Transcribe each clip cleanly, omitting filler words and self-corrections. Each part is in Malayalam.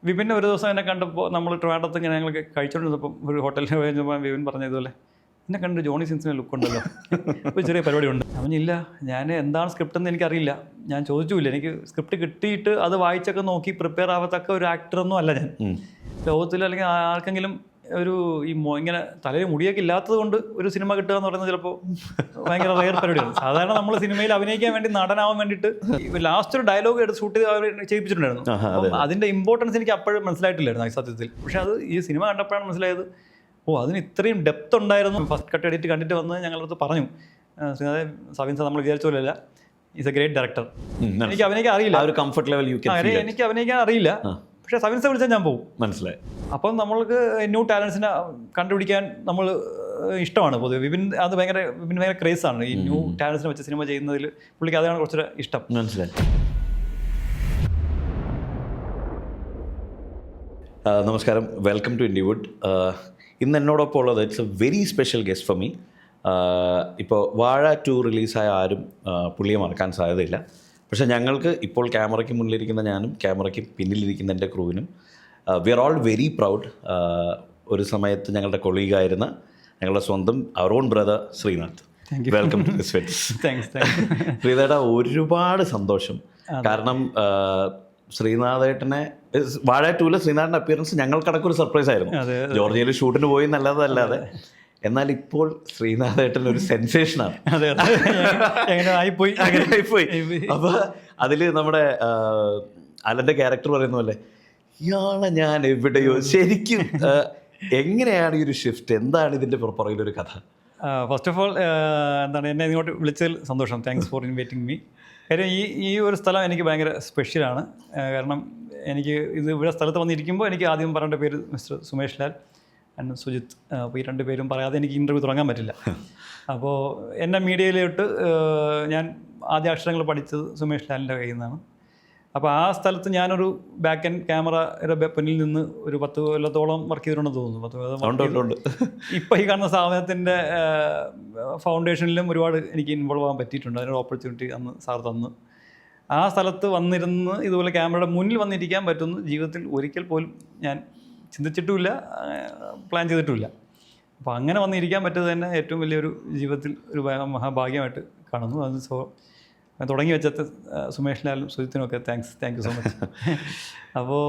വിപിൻ്റെ ഒരു ദിവസം എന്നെ കണ്ടപ്പോൾ നമ്മൾ ട്രിവാൻഡ്രത്ത് ഇങ്ങനെ ഞങ്ങൾ കഴിച്ചുകൊണ്ടിരുന്നപ്പം ഒരു ഹോട്ടലിൽ കഴിഞ്ഞപ്പോൾ വിപിൻ പറഞ്ഞതുപോലെ എന്നെ കണ്ട് ജോണി സിൻസിന് ലുക്ക് ഉണ്ടല്ലോ, ഒരു ചെറിയ പരിപാടിയുണ്ട്. അവനില്ല, ഞാൻ എന്താണ് സ്ക്രിപ്റ്റ് എന്ന് എനിക്കറിയില്ല, ഞാൻ ചോദിച്ചില്ല. എനിക്ക് സ്ക്രിപ്റ്റ് കിട്ടിയിട്ട് അത് വായിച്ചൊക്കെ നോക്കി പ്രിപ്പയർ ആവത്തക്ക ഒരു ആക്ടറൊന്നും അല്ല ഞാൻ. ലോകത്തിൽ അല്ലെങ്കിൽ ആർക്കെങ്കിലും ഒരു ഇങ്ങനെ തലയിൽ മുടിയൊക്കെ ഇല്ലാത്തത് കൊണ്ട് ഒരു സിനിമ കിട്ടുക എന്ന് പറയുന്നത് ചിലപ്പോൾ ഭയങ്കര റെയർ പരിപാടിയാണ്. സാധാരണ നമ്മൾ സിനിമയിൽ അഭിനയിക്കാൻ വേണ്ടി നടനാവാൻ വേണ്ടിയിട്ട് ലാസ്റ്റ് ഒരു ഡയലോഗ് എടുത്ത് ഷൂട്ട് ചെയ്ത് അവർ ചെയ്യിപ്പിച്ചിട്ടുണ്ടായിരുന്നു. അപ്പം അതിൻ്റെ ഇമ്പോർട്ടൻസ് എനിക്ക് അപ്പോഴും മനസ്സിലായിട്ടില്ലായിരുന്നു സത്യത്തിൽ. പക്ഷേ അത് ഈ സിനിമ കണ്ടപ്പോഴാണ് മനസ്സിലായത്, അതിന് ഇത്രയും ഡെപ്ത് ഉണ്ടായിരുന്നു. ഫസ്റ്റ് കട്ട് എഡിറ്റ് കണ്ടിട്ട് വന്ന് ഞങ്ങളടുത്ത് പറഞ്ഞു, സവിൻ സാർ നമ്മൾ വിചാരിച്ച പോലെയല്ല, ഈസ് എ ഗ്രേറ്റ് ഡയറക്ടർ. എനിക്ക് അഭിനയിക്കാൻ അറിയില്ല, എനിക്ക് അഭിനയിക്കാൻ അറിയില്ല, പക്ഷേ സവിൻ സാർ വിളിച്ചാൽ ഞാൻ പോകും. മനസ്സിലായി. അപ്പം നമ്മൾക്ക് ന്യൂ ടാലൻസിനെ കണ്ടുപിടിക്കാൻ നമ്മൾ ഇഷ്ടമാണ് പൊതുവെ. വിപിൻ ഭയങ്കര ക്രേസാണ് ഈ ന്യൂ ടാലൻസിനെ വെച്ച് സിനിമ ചെയ്യുന്നതിൽ. പുള്ളിക്ക് അതാണ് കുറച്ചുകൂടെ ഇഷ്ടം. മനസ്സിലായി. നമസ്കാരം, വെൽക്കം ടു ഇൻഡിവുഡ്. ഇന്ന് എന്നോടൊപ്പം ഉള്ളത് it's A very special guest for me. ഇപ്പോൾ വാഴ 2 റിലീസായ ആരും പുള്ളിയെ മറക്കാൻ സാധ്യതയില്ല. പക്ഷേ ഞങ്ങൾക്ക് ഇപ്പോൾ ക്യാമറയ്ക്ക് മുന്നിലിരിക്കുന്ന ഞാനും ക്യാമറയ്ക്ക് പിന്നിലിരിക്കുന്ന എൻ്റെ ക്രൂവിനും we are all very proud. ഒരു സമയത്ത് ഞങ്ങളുടെ കൊളീഗായിരുന്ന ഞങ്ങളുടെ സ്വന്തം അവർ own brother Sreenath. Welcome to this ഫെറ്റ്സ്. ശ്രീനാഥേട്ടാ, ഒരുപാട് സന്തോഷം. കാരണം ശ്രീനാഥേട്ടനെ വാഴ 2-ലെ ശ്രീനാഥിൻ്റെ അപ്പിയറൻസ് ഞങ്ങൾക്കടക്കൊരു സർപ്രൈസ് ആയിരുന്നു. ജോർജിയയിൽ ഷൂട്ടിന് പോയി എന്നല്ലാതെ എന്നാൽ ഇപ്പോൾ ശ്രീനാഥേട്ടൻ ഒരു സെൻസേഷനാണ്. ആയിപ്പോയി. അപ്പോൾ അതിൽ നമ്മുടെ അലൻ്റെ ക്യാരക്ടർ പറയുന്ന പോലെ ഇയാളെ ഞാൻ എവിടെയോ ശരിക്കും എങ്ങനെയാണ് ഈ ഒരു ഷിഫ്റ്റ്, എന്താണ് ഇതിൻ്റെ പുറകിലൊരു കഥ? ഫസ്റ്റ് ഓഫ് ഓൾ എന്താണ്, എന്നെ ഇങ്ങോട്ട് വിളിച്ചതിൽ സന്തോഷം. Thanks for inviting me. കാര്യം ഈ ഒരു സ്ഥലം എനിക്ക് ഭയങ്കര സ്പെഷ്യലാണ്. കാരണം എനിക്ക് ഇവിടെ സ്ഥലത്ത് വന്നിരിക്കുമ്പോൾ എനിക്ക് ആദ്യം പറയേണ്ട പേര് മിസ്റ്റർ സുമേഷ് ലാൽ ആൻഡ് സുജിത്ത്. അപ്പോൾ ഈ 2 പേരും പറയാതെ എനിക്ക് ഇൻ്റർവ്യൂ തുടങ്ങാൻ പറ്റില്ല. അപ്പോൾ എന്നെ മീഡിയയിലോട്ട് ഞാൻ ആദ്യ അക്ഷരങ്ങൾ പഠിച്ചത് സുമേഷ് ലാലിൻ്റെ കയ്യിൽ നിന്നാണ്. അപ്പോൾ ആ സ്ഥലത്ത് ഞാനൊരു ബാക്ക് ആൻഡ് ക്യാമറയുടെ പിന്നിൽ നിന്ന് ഒരു 10 കൊല്ലത്തോളം വർക്ക് ചെയ്തിട്ടുണ്ടെന്ന് തോന്നുന്നു. ഇപ്പോൾ ഈ കാണുന്ന സ്ഥാപനത്തിൻ്റെ ഫൗണ്ടേഷനിലും ഒരുപാട് എനിക്ക് ഇൻവോൾവ് ആകാൻ പറ്റിയിട്ടുണ്ട്. അതിനൊരു ഓപ്പർച്യൂണിറ്റി അന്ന് സാർ തന്നു. ആ സ്ഥലത്ത് വന്നിരുന്ന് ഇതുപോലെ ക്യാമറയുടെ മുന്നിൽ വന്നിരിക്കാൻ പറ്റുന്നു ജീവിതത്തിൽ ഒരിക്കൽ പോലും ഞാൻ ചിന്തിച്ചിട്ടുമില്ല, പ്ലാൻ ചെയ്തിട്ടുമില്ല. അപ്പോൾ അങ്ങനെ വന്നിരിക്കാൻ പറ്റിയത് തന്നെ ഏറ്റവും വലിയൊരു ജീവിതത്തിൽ ഒരു മഹാഭാഗ്യമായിട്ട് കാണുന്നു. അത് തുടങ്ങി വെച്ചത് സുമേഷ് ലാലും സുജിത്തിനുമൊക്കെ താങ്ക് യു സോ മച്ച്. അപ്പോൾ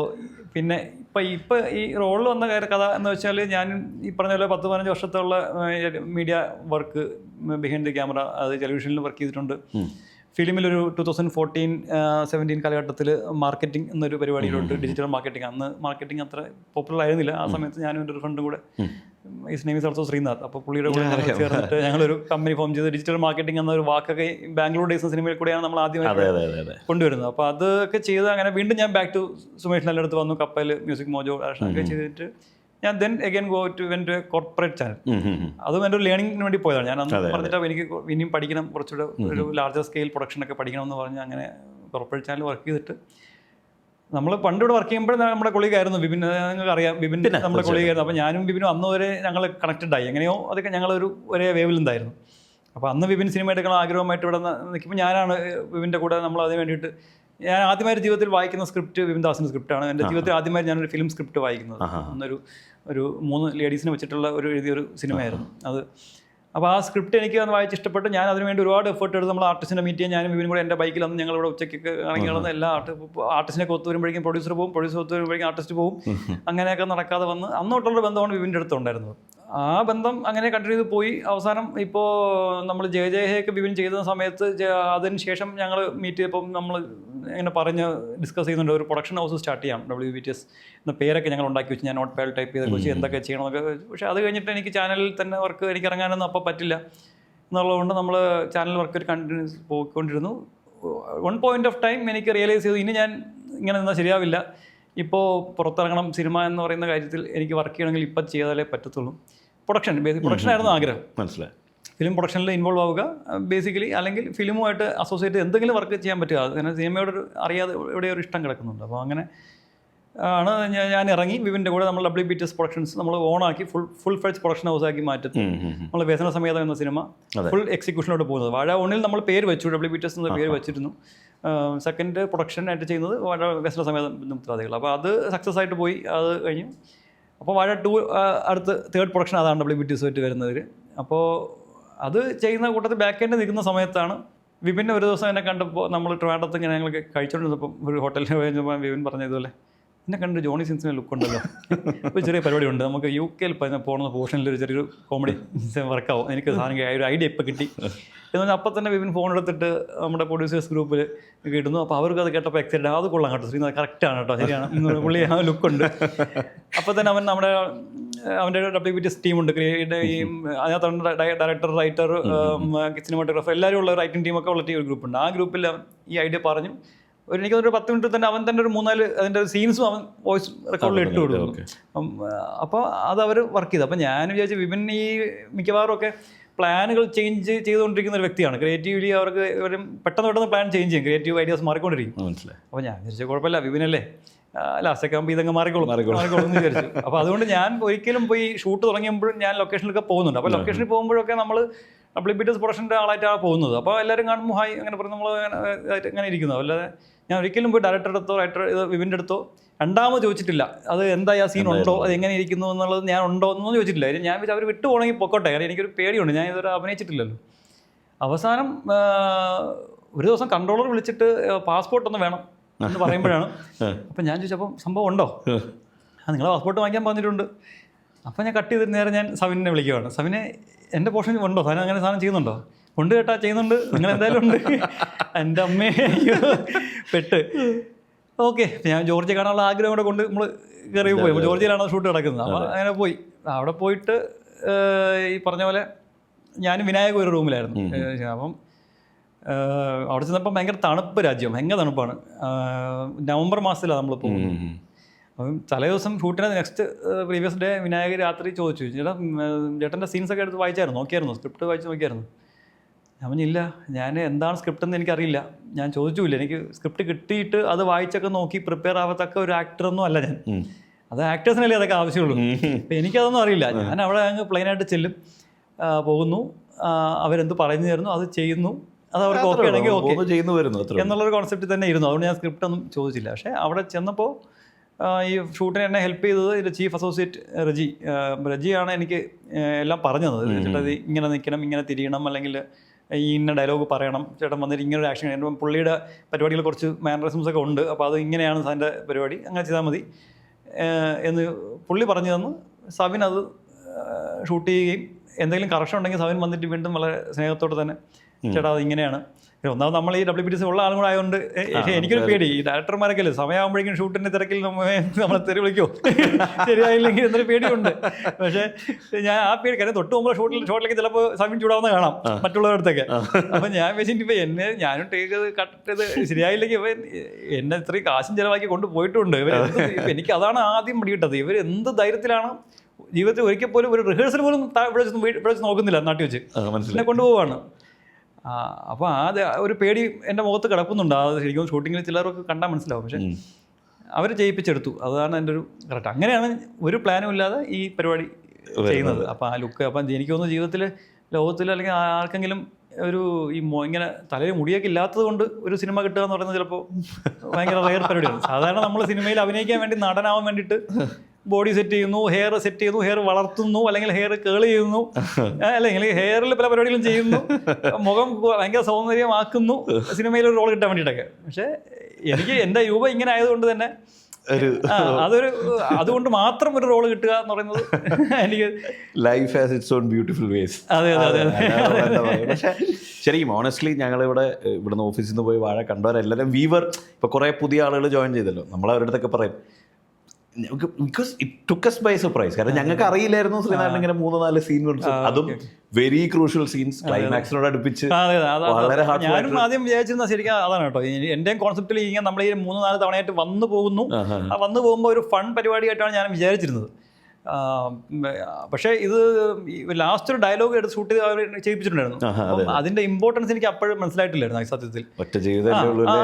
പിന്നെ ഇപ്പം ഈ റോളിൽ വന്ന കഥ എന്ന് വെച്ചാൽ, ഞാൻ ഈ പറഞ്ഞ പോലെ 10-15 വർഷത്തുള്ള media work behind the camera, അത് ടെലിവിഷനിൽ വർക്ക് ചെയ്തിട്ടുണ്ട്. ഫിലിമിലൊരു 2014-17 കാലഘട്ടത്തിൽ മാർക്കറ്റിംഗ് എന്നൊരു പരിപാടിയിലോട്ട്, ഡിജിറ്റൽ മാർക്കറ്റിംഗ്. അന്ന് മാർക്കറ്റിംഗ് അത്ര പോപ്പുലർ ആയിരുന്നില്ല ആ സമയത്ത്. ഞാനും എൻ്റെ ഒരു ഫ്രണ്ടും കൂടെ, his name is also Sreenath. അപ്പോൾ പുള്ളിയുടെ കൂടെ ചേർന്നിട്ട് ഞങ്ങളൊരു കമ്പനി ഫോം ചെയ്ത് ഡിജിറ്റൽ മാർക്കറ്റിംഗ് എന്നൊരു വാക്കൊക്കെ ബാംഗ്ലൂർ ഡേയ്സ് സിനിമയിൽ കൂടെയാണ് നമ്മൾ ആദ്യമായിട്ട് കൊണ്ടുവരുന്നത്. അപ്പോൾ അതൊക്കെ ചെയ്ത് അങ്ങനെ വീണ്ടും ഞാൻ ബാക്ക് ടു സുമേഷ് ലാലിൻ്റെ അടുത്ത് വന്നു. കപ്പൽ, മ്യൂസിക് മോജോ ഒക്കെ ചെയ്തിട്ട് ഞാൻ then again went to corporate channel. അതും എൻ്റെ ഒരു ലേണിങ്ങിന് വേണ്ടി പോയതാണ്. ഞാൻ അന്ന് പറഞ്ഞിട്ട് എനിക്ക് ഇനിയും പഠിക്കണം, കുറച്ചുകൂടെ ഒരു ലാർജർ സ്കെയിൽ പ്രൊഡക്ഷനൊക്കെ പഠിക്കണമെന്ന് പറഞ്ഞ് അങ്ങനെ കോർപ്പറേറ്റ് ചാനൽ വർക്ക് ചെയ്തിട്ട് നമ്മൾ പണ്ട് ഇവിടെ വർക്ക് ചെയ്യുമ്പോൾ നമ്മുടെ കൊളീഗായിരുന്നു വിപിൻ. നിങ്ങൾക്ക് അറിയാം, വിപിൻ നമ്മുടെ കൊളീഗായിരുന്നു. അപ്പോൾ ഞാനും വിപിനും അന്ന് വരെ ഞങ്ങൾ കണക്റ്റഡായി. എങ്ങനെയോ അതൊക്കെ ഞങ്ങളൊരു ഒരേ വേവിൽ നിന്നായിരുന്നു. അപ്പോൾ അന്ന് വിപിൻ സിനിമ എടുക്കണം ആഗ്രഹമായിട്ട് ഇവിടെ നിൽക്കുമ്പോൾ ഞാനാണ് വിപിൻ്റെ കൂടെ നമ്മൾ അതിന് വേണ്ടിയിട്ട്, ഞാൻ ആദ്യമായി ജീവിതത്തിൽ വായിക്കുന്ന സ്ക്രിപ്റ്റ് വിപിൻ ദാസിൻ്റെ സ്ക്രിപ്റ്റാണ്. എൻ്റെ ജീവിതത്തിൽ ആദ്യമായി ഞാനൊരു ഫിലിം സ്ക്രിപ്റ്റ് വായിക്കുന്നത്. ഒരു 3 ലേഡീസിനെ വെച്ചിട്ടുള്ള എഴുതിയൊരു സിനിമയായിരുന്നു അത്. അപ്പോൾ ആ സ്ക്രിപ്റ്റ് എനിക്ക് അന്ന് വായിച്ച് ഇഷ്ടപ്പെട്ട് ഞാൻ അതിനുവേണ്ടി ഒരുപാട് എഫേർട്ട് എടുത്ത് നമ്മൾ ആർട്ടിസ്റ്റിനെ മീറ്റ് ചെയ്യാൻ ഞാനും വിപിനും കൂടെ എൻ്റെ ബൈക്കിൽ അന്ന് ഞങ്ങളിവിടെ ഉച്ചയ്ക്ക് ഇറങ്ങി കിടന്ന് എല്ലാ ആർട്ടിസ്റ്റിനൊക്കെ ഒത്തു വരുമ്പോഴേക്കും പ്രൊഡ്യൂസർ ഒത്തു വരുമ്പോഴേക്കും ആർട്ടിസ്റ്റ് പോകും. അങ്ങനെയൊക്കെ നടക്കാതെ വന്ന് അന്നോട്ടുള്ള ബന്ധമാണ് വിപിൻ്റെ അടുത്തുണ്ടായിരുന്നത്. ആ ബന്ധം അങ്ങനെ കണ്ടിന്യൂ ചെയ്ത് പോയി. അവസാനം ഇപ്പോൾ നമ്മൾ ജയഹയൊക്കെ വിപിൻ ചെയ്ത സമയത്ത് അതിന് ശേഷം ഞങ്ങൾ മീറ്റ് ചെയ്തപ്പം നമ്മൾ ഇങ്ങനെ പറഞ്ഞ് ഡിസ്കസ് ചെയ്യുന്നുണ്ട്, ഒരു പ്രൊഡക്ഷൻ ഹൗസ് സ്റ്റാർട്ട് ചെയ്യാം, WBTS എന്ന പേരൊക്കെ ഞങ്ങൾ ഉണ്ടാക്കി വെച്ച്, ഞാൻ നോട്ട് പാഡ് ടൈപ്പ് ചെയ്തൊക്കെ വെച്ച് എന്തൊക്കെ ചെയ്യണമെന്നൊക്കെ. പക്ഷേ അത് കഴിഞ്ഞിട്ട് എനിക്ക് ചാനലിൽ തന്നെ വർക്ക് എനിക്ക് ഇറങ്ങാനൊന്നും അപ്പോൾ പറ്റില്ല എന്നുള്ളതുകൊണ്ട് നമ്മൾ ചാനൽ വർക്ക് ഒരു കണ്ടിന്യൂസ് പോയിക്കൊണ്ടിരുന്നു. വൺ പോയിൻ്റ് ഓഫ് ടൈം എനിക്ക് റിയലൈസ് ചെയ്തു, ഇനി ഞാൻ ഇങ്ങനെ നിന്നാൽ ശരിയാവില്ല. ഇപ്പോൾ പുറത്തിറങ്ങണം സിനിമ എന്ന് പറയുന്ന കാര്യത്തിൽ എനിക്ക് വർക്ക് ചെയ്യണമെങ്കിൽ ഇപ്പം ചെയ്താലേ പറ്റത്തുള്ളൂ. പ്രൊഡക്ഷനായിരുന്നു ആഗ്രഹം. മനസ്സിലായി. ഫിലിം പ്രൊഡക്ഷനിൽ ഇൻവോൾവ് ആവുക ബേസിക്കലി, അല്ലെങ്കിൽ ഫിലിമുമായിട്ട് അസോസിയേറ്റ് എന്തെങ്കിലും വർക്ക് ചെയ്യാൻ പറ്റുക. അങ്ങനെ സിനിമയോടൊരു അറിയാതെ എവിടെ ഒരു ഇഷ്ടം കിടക്കുന്നുണ്ട്. അപ്പോൾ അങ്ങനെ ആണ് ഞാൻ ഇറങ്ങി. വിവിൻ്റെ കൂടെ നമ്മൾ WBTS പ്രൊഡക്ഷൻസ് നമ്മൾ ഓണാക്കി ഫുൾ ഫ്ലെഡ്ജ് പ്രൊഡക്ഷൻ ഹൗസാക്കി മാറ്റി. നമ്മൾ വ്യസന സമേതം എന്ന സിനിമ ഫുൾ എക്സിക്യൂഷനോട് പോകുന്നത്. വാഴ 1-ൽ നമ്മൾ പേര് വെച്ചു, WBTS എന്ന പേര് വെച്ചിരുന്നു. സെക്കൻഡ് പ്രൊഡക്ഷൻ ആയിട്ട് ചെയ്യുന്നത് വാഴ വ്യസന സമേതം ഉത്തരവാദികൾ. അപ്പോൾ അത് സക്സസ് ആയിട്ട് പോയി, അത് കഴിഞ്ഞു. അപ്പോൾ വാഴ 2 അടുത്ത് തേർഡ് പ്രൊഡക്ഷൻ അതാണ് WBTS ആയിട്ട് വരുന്നവർ. അപ്പോൾ അത് ചെയ്യുന്ന കൂട്ടത്തിൽ ബാക്ക് എൻഡ് നിൽക്കുന്ന സമയത്താണ് വിപിൻ്റെ ഒരു ദിവസം എന്നെ കണ്ടപ്പോൾ നമ്മൾ ട്രിവാൻഡ്രത്ത് ഇങ്ങനെ ഞങ്ങൾ കഴിച്ചുകൊണ്ടിരുന്നപ്പം ഒരു ഹോട്ടലിൽ പോയപ്പോൾ വിപിൻ പറഞ്ഞതുപോലെ എന്നെ കണ്ട് ജോണി സിൻസിന് ലുക്ക് ഉണ്ടല്ലോ, ഒരു ചെറിയ പരിപാടി ഉണ്ട്, നമുക്ക് UK പോകുന്ന പോർഷനിൽ ഒരു ചെറിയൊരു കോമഡി വർക്കാവും, എനിക്ക് സാധനം ഒരു ഐഡിയ ഇപ്പം കിട്ടി എന്ന് പറഞ്ഞാൽ അപ്പം തന്നെ വിപിൻ ഫോൺ എടുത്തിട്ട് നമ്മുടെ പ്രൊഡ്യൂസേഴ്സ് ഗ്രൂപ്പിൽ കിട്ടുന്നു. അപ്പോൾ അവർക്ക് അത് കേട്ടപ്പോൾ എക്സൈറ്റഡ്, അത് കൊള്ളാം കേട്ടോ ശ്രീനാഥ്, കറക്റ്റാണ് കേട്ടോ, ശരിയാണ്, പുള്ളി ആ ലുക്കുണ്ട്. അപ്പോൾ തന്നെ അവൻ്റെ WBTS ടീമുണ്ട്, ഈ അതിനകത്ത് ഡയറക്ടർ, റൈറ്റർ, സിനിമാറ്റോഗ്രാഫർ എല്ലാവരും ഉള്ള ഒരു റൈറ്റിംഗ് ടീമൊക്കെ ഉള്ള ഒരു ഗ്രൂപ്പുണ്ട്. ആ ഗ്രൂപ്പിൽ ഈ ഐഡിയ പറഞ്ഞു. എനിക്കൊരു 10 മിനിറ്റ് തന്നെ അവൻ തന്നെ ഒരു 3-4 അതിൻ്റെ സീൻസും അവൻ വോയിസ് റെക്കോർഡിൽ ഇട്ട് കൊടുക്കും. അപ്പോൾ അത് അവർ വർക്ക് ചെയ്തു. അപ്പോൾ ഞാൻ വിചാരിച്ചു വിപിൻ ഈ മിക്കവാറും ഒക്കെ പ്ലാനുകൾ ചേഞ്ച് ചെയ്തുകൊണ്ടിരിക്കുന്ന ഒരു വ്യക്തിയാണ്. ക്രിയേറ്റീവ്ലി അവർക്ക് പെട്ടെന്ന് പ്ലാൻ ചേഞ്ച് ചെയ്യും, ക്രിയേറ്റീവ് ഐഡിയാസ് മാറിക്കൊണ്ടിരിക്കും. അപ്പോൾ ഞാൻ വിചാരിച്ചു കുഴപ്പമില്ല, വിപിനല്ലേ ലാസ്റ്റൊക്കെ ആകുമ്പോൾ ഇതങ്ങ് മാറിക്കോളും എന്ന് വിചാരിച്ചു. അപ്പോൾ അതുകൊണ്ട് ഞാൻ ഒരിക്കലും പോയി ഷൂട്ട് തുടങ്ങിയപ്പോഴും ഞാൻ ലൊക്കേഷനിലൊക്കെ പോകുന്നുണ്ട്. അപ്പോൾ ലൊക്കേഷനിൽ പോകുമ്പോഴൊക്കെ നമ്മൾ WBTS പ്രൊഡക്ഷൻ്റെ ആളായിട്ടാണ് പോകുന്നത്. അപ്പോൾ എല്ലാവരും കാണുമ്പോൾ ഹായ് അങ്ങനെ പറഞ്ഞ് നമ്മൾ അങ്ങനെ ഇരിക്കുന്നു. അല്ലാതെ ഞാൻ ഒരിക്കലും പോയി ഡയറക്ടറുടെ അടുത്തോ വിപിൻ്റെ അടുത്തോ രണ്ടാമത് ചോദിച്ചിട്ടില്ല അത് എന്താ ആ സീൻ ഉണ്ടോ, അത് എങ്ങനെ ഇരിക്കുന്നു എന്നുള്ളത് ഞാൻ ഉണ്ടോ എന്നൊന്നും ചോദിച്ചിട്ടില്ല. ഞാൻ അവർ വിട്ടു പോകണമെങ്കിൽ പൊക്കോട്ടെ, കാരണം എനിക്കൊരു പേടിയുണ്ട്, ഞാൻ ഇതുവരെ അഭിനയിച്ചിട്ടില്ലല്ലോ. അവസാനം ഒരു ദിവസം കൺട്രോളർ വിളിച്ചിട്ട് പാസ്പോർട്ട് ഒന്ന് വേണം എന്ന് പറയുമ്പോഴാണ് അപ്പം ഞാൻ ചോദിച്ചപ്പം സംഭവം ഉണ്ടോ, നിങ്ങളെ പാസ്പോർട്ട് വാങ്ങിക്കാൻ പറഞ്ഞിട്ടുണ്ട്. അപ്പോൾ ഞാൻ കട്ട് ചെയ്തിട്ട് നേരെ ഞാൻ സവിനെ വിളിക്കുകയാണ്. സവിനെ എൻ്റെ പോർഷൻ ഉണ്ടോ, സാധനം അങ്ങനെ സാധനം ചെയ്യുന്നുണ്ടോ? ഉണ്ട് കേട്ടാ, ചെയ്യുന്നുണ്ട്, നിങ്ങൾ എന്തായാലും ഉണ്ട്. എൻ്റെ അമ്മേ പെട്ട്. ഓക്കെ, ഞാൻ ജോർജിയ കാണാനുള്ള ആഗ്രഹം കൂടെ കൊണ്ട് നമ്മൾ കയറി പോയി. ജോർജിയയിലാണ് ഷൂട്ട് കിടക്കുന്നത്. അപ്പോൾ അങ്ങനെ പോയി. അവിടെ പോയിട്ട് ഈ പറഞ്ഞ പോലെ ഞാൻ വിനായക ഒരു റൂമിലായിരുന്നു. അപ്പം അവിടെ ചെന്നപ്പോൾ ഭയങ്കര തണുപ്പ് രാജ്യം, ഭയങ്കര തണുപ്പാണ്. നവംബർ മാസത്തിലാണ് നമ്മൾ പോകുന്നത്. അപ്പം തലേ ദിവസം ഷൂട്ടിന് നെക്സ്റ്റ് പ്രീവിയസ് ഡേ വിനായക രാത്രി ചോദിച്ചു, ചേട്ടൻ്റെ സീൻസൊക്കെ എടുത്ത് വായിച്ചായിരുന്നു, നോക്കിയായിരുന്നു, സ്ക്രിപ്റ്റ് വായിച്ച് നോക്കിയായിരുന്നു? ഞാൻ പറഞ്ഞില്ല, ഞാൻ എന്താണ് സ്ക്രിപ്റ്റ് എന്ന് എനിക്കറിയില്ല, ഞാൻ ചോദിച്ചില്ല. എനിക്ക് സ്ക്രിപ്റ്റ് കിട്ടിയിട്ട് അത് വായിച്ചൊക്കെ നോക്കി പ്രിപ്പയർ ആവത്തക്ക ഒരു ആക്ടറൊന്നും അല്ല ഞാൻ. അത് ആക്ടേഴ്സിനല്ലേ അതൊക്കെ ആവശ്യമുള്ളൂ. അപ്പം എനിക്കതൊന്നും അറിയില്ല. ഞാൻ അവിടെ അങ്ങ് പ്ലെയിനായിട്ട് ചെല്ലും, പോകുന്നു, അവരെന്ത് പറഞ്ഞു തരുന്നു അത് ചെയ്യുന്നു, അത് അവർക്ക് ഓക്കെ ആണെങ്കിൽ ഓക്കെ എന്നുള്ളൊരു കോൺസെപ്റ്റ് തന്നെ ഇരുന്നു. അതുകൊണ്ട് ഞാൻ സ്ക്രിപ്റ്റ് ഒന്നും ചോദിച്ചില്ല. പക്ഷേ അവിടെ ചെന്നപ്പോൾ ഈ ഷൂട്ടിന് എന്നെ ഹെൽപ്പ് ചെയ്തത് ഇതിൻ്റെ ചീഫ് അസോസിയേറ്റ് റജിയാണ് എനിക്ക് എല്ലാം പറഞ്ഞു തന്നത്. ചേട്ടാ ഇങ്ങനെ നിൽക്കണം, ഇങ്ങനെ തിരിയണം, അല്ലെങ്കിൽ ഈ ഇന്ന ഡയലോഗ് പറയണം, ചേട്ടൻ വന്നിട്ട് ഇങ്ങനെ ഒരു ആക്ഷൻ. എൻ്റെ പുള്ളിയുടെ പരിപാടികൾ കുറച്ച് മാനറിസംസ് ഒക്കെ ഉണ്ട്, അപ്പോൾ അത് ഇങ്ങനെയാണ് അതിൻ്റെ പരിപാടി, അങ്ങനെ ചെയ്താൽ മതി എന്ന് പുള്ളി പറഞ്ഞു തന്നു. സവിൻ അത് ഷൂട്ട് ചെയ്യുകയും എന്തെങ്കിലും കറക്ഷൻ ഉണ്ടെങ്കിൽ സവിൻ വന്നിട്ട് വീണ്ടും വളരെ സ്നേഹത്തോടെ തന്നെ ചേട്ടാ അത് ഇങ്ങനെയാണ്. ഒന്നാമത് നമ്മൾ ഈ WBTS ഉള്ള ആളും കൂടെ ആയതുകൊണ്ട് എനിക്കൊരു പേടി, ഈ ഡയറക്ടർമാരൊക്കെ അല്ലേ സമയമാകുമ്പോഴേക്കും ഷൂട്ടിൻ്റെ തിരക്കിൽ നമ്മളെ തെറി വിളിക്കുമോ, ശരിയായില്ലെങ്കിൽ എന്നൊരു പേടിയുണ്ട്. പക്ഷേ ഞാൻ ആ പേടി, കാര്യം തൊട്ട് പോകുമ്പോൾ ഷോട്ടിലേക്ക് ചിലപ്പോൾ സമയം ചൂടാവുന്ന കാണാം മറ്റുള്ളവരുടെ അടുത്തൊക്കെ. അപ്പം ഞാൻ വെച്ചിട്ട് ഇപ്പോൾ എന്നെ ഞാനും ടേക്ക് കട്ട് ചെയ്ത് ശരിയായില്ലെങ്കിൽ ഇവൻ എന്നെ ഇത്രയും കാശും ചിലവാക്കി കൊണ്ട് പോയിട്ടുണ്ട്. എനിക്ക് അതാണ് ആദ്യം പിടികിട്ടത്, ഇവർ എന്ത് ധൈര്യത്തിലാണ് ജീവിതത്തിൽ ഒരിക്കൽ പോലും ഒരു റിഹേഴ്സൽ പോലും ഇവിടെ വെച്ച് നോക്കുന്നില്ല, നാട്ടിൽ വെച്ച് എന്നെ കൊണ്ടുപോവാണ്. അപ്പോൾ ഒരു പേടി എൻ്റെ മുഖത്ത് കിടക്കുന്നുണ്ട്. അത് ശരിക്കും ഷൂട്ടിങ്ങിൽ ചിലർക്ക് കണ്ടാൽ മനസ്സിലാവും. പക്ഷെ അവർ ചെയ്യിപ്പിച്ചെടുത്തു, അതാണ് എൻ്റെ ഒരു കറക്റ്റ്. അങ്ങനെയാണ് ഒരു പ്ലാനും ഇല്ലാതെ ഈ പരിപാടി ചെയ്യുന്നത്. അപ്പോൾ ആ ലുക്ക്, അപ്പം എനിക്ക് തോന്നുന്നു ജീവിതത്തിൽ ലോകത്തിൽ അല്ലെങ്കിൽ ആർക്കെങ്കിലും ഒരു ഈ ഇങ്ങനെ തലയിൽ മുടിയൊക്കെ ഇല്ലാത്തത് കൊണ്ട് ഒരു സിനിമ കിട്ടുക എന്ന് പറയുന്നത് ചിലപ്പോൾ ഭയങ്കര റെയർ പരിപാടിയാണ്. സാധാരണ നമ്മൾ സിനിമയിൽ അഭിനയിക്കാൻ വേണ്ടി നടനാവാൻ വേണ്ടിയിട്ട് ബോഡി സെറ്റ് ചെയ്യുന്നു, ഹെയർ സെറ്റ് ചെയ്യുന്നു, ഹെയർ വളർത്തുന്നു, അല്ലെങ്കിൽ ഹെയർ കേൾ ചെയ്യുന്നു, അല്ലെങ്കിൽ ഹെയറിൽ പല പരിപാടികളും ചെയ്യുന്നു, മുഖം ഭയങ്കര സൗന്ദര്യമാക്കുന്നു സിനിമയിൽ ഒരു റോൾ കിട്ടാൻ വേണ്ടിയിട്ടൊക്കെ. പക്ഷേ എനിക്ക് എൻ്റെ രൂപ ഇങ്ങനെ ആയതുകൊണ്ട് തന്നെ അതുകൊണ്ട് മാത്രം ഒരു റോള് കിട്ടുക എന്ന് പറയുന്നത് എനിക്ക് life has its own beautiful ways. അതെ അതെ അതെ. പക്ഷേ ശരിക്കും ഓണസ്റ്റ്ലി ഞങ്ങളിവിടെ ഇവിടുന്ന് ഓഫീസിൽ നിന്ന് പോയി വാഴ കണ്ടവരെല്ലാവരും വീവർ, ഇപ്പോൾ കുറേ പുതിയ ആളുകൾ ജോയിൻ ചെയ്തല്ലോ, നമ്മളവരുടെ അടുത്തൊക്കെ പറയും because it took us by surprise. കാരണം ഞങ്ങൾക്ക് അറിയില്ലായിരുന്നു ശ്രീനാഥൻ ഇങ്ങനെ 3-4 സീൻ കൊടുത്തു, അതും വെരി ക്രൂഷ്യൽ സീൻസ്, ക്ലൈമാക്സിനോട് അടുപ്പിച്ച്. ഞാനും ആദ്യം വിചാരിച്ചിരുന്ന ശരിക്കും അതാണ് കേട്ടോ. എൻ്റെയും കോൺസെപ്റ്റിൽ ഇങ്ങനെ നമ്മൾ ഈ 3-4 തവണയായിട്ട് വന്നു പോകുന്നു. വന്നു പോകുമ്പോൾ ഒരു ഫൺ പരിപാടിയായിട്ടാണ് ഞാൻ വിചാരിച്ചിരുന്നത്. പക്ഷേ ഇത് ലാസ്റ്റ് ഒരു ഡയലോഗ് എടുത്ത് ഷൂട്ട് ചെയ്ത് അവർ ചെയ്യിപ്പിച്ചിട്ടുണ്ടായിരുന്നു. അപ്പം അതിന്റെ ഇമ്പോർട്ടൻസ് എനിക്ക് അപ്പോഴും മനസ്സിലായിട്ടില്ലായിരുന്നു ഈ സത്യത്തിൽ.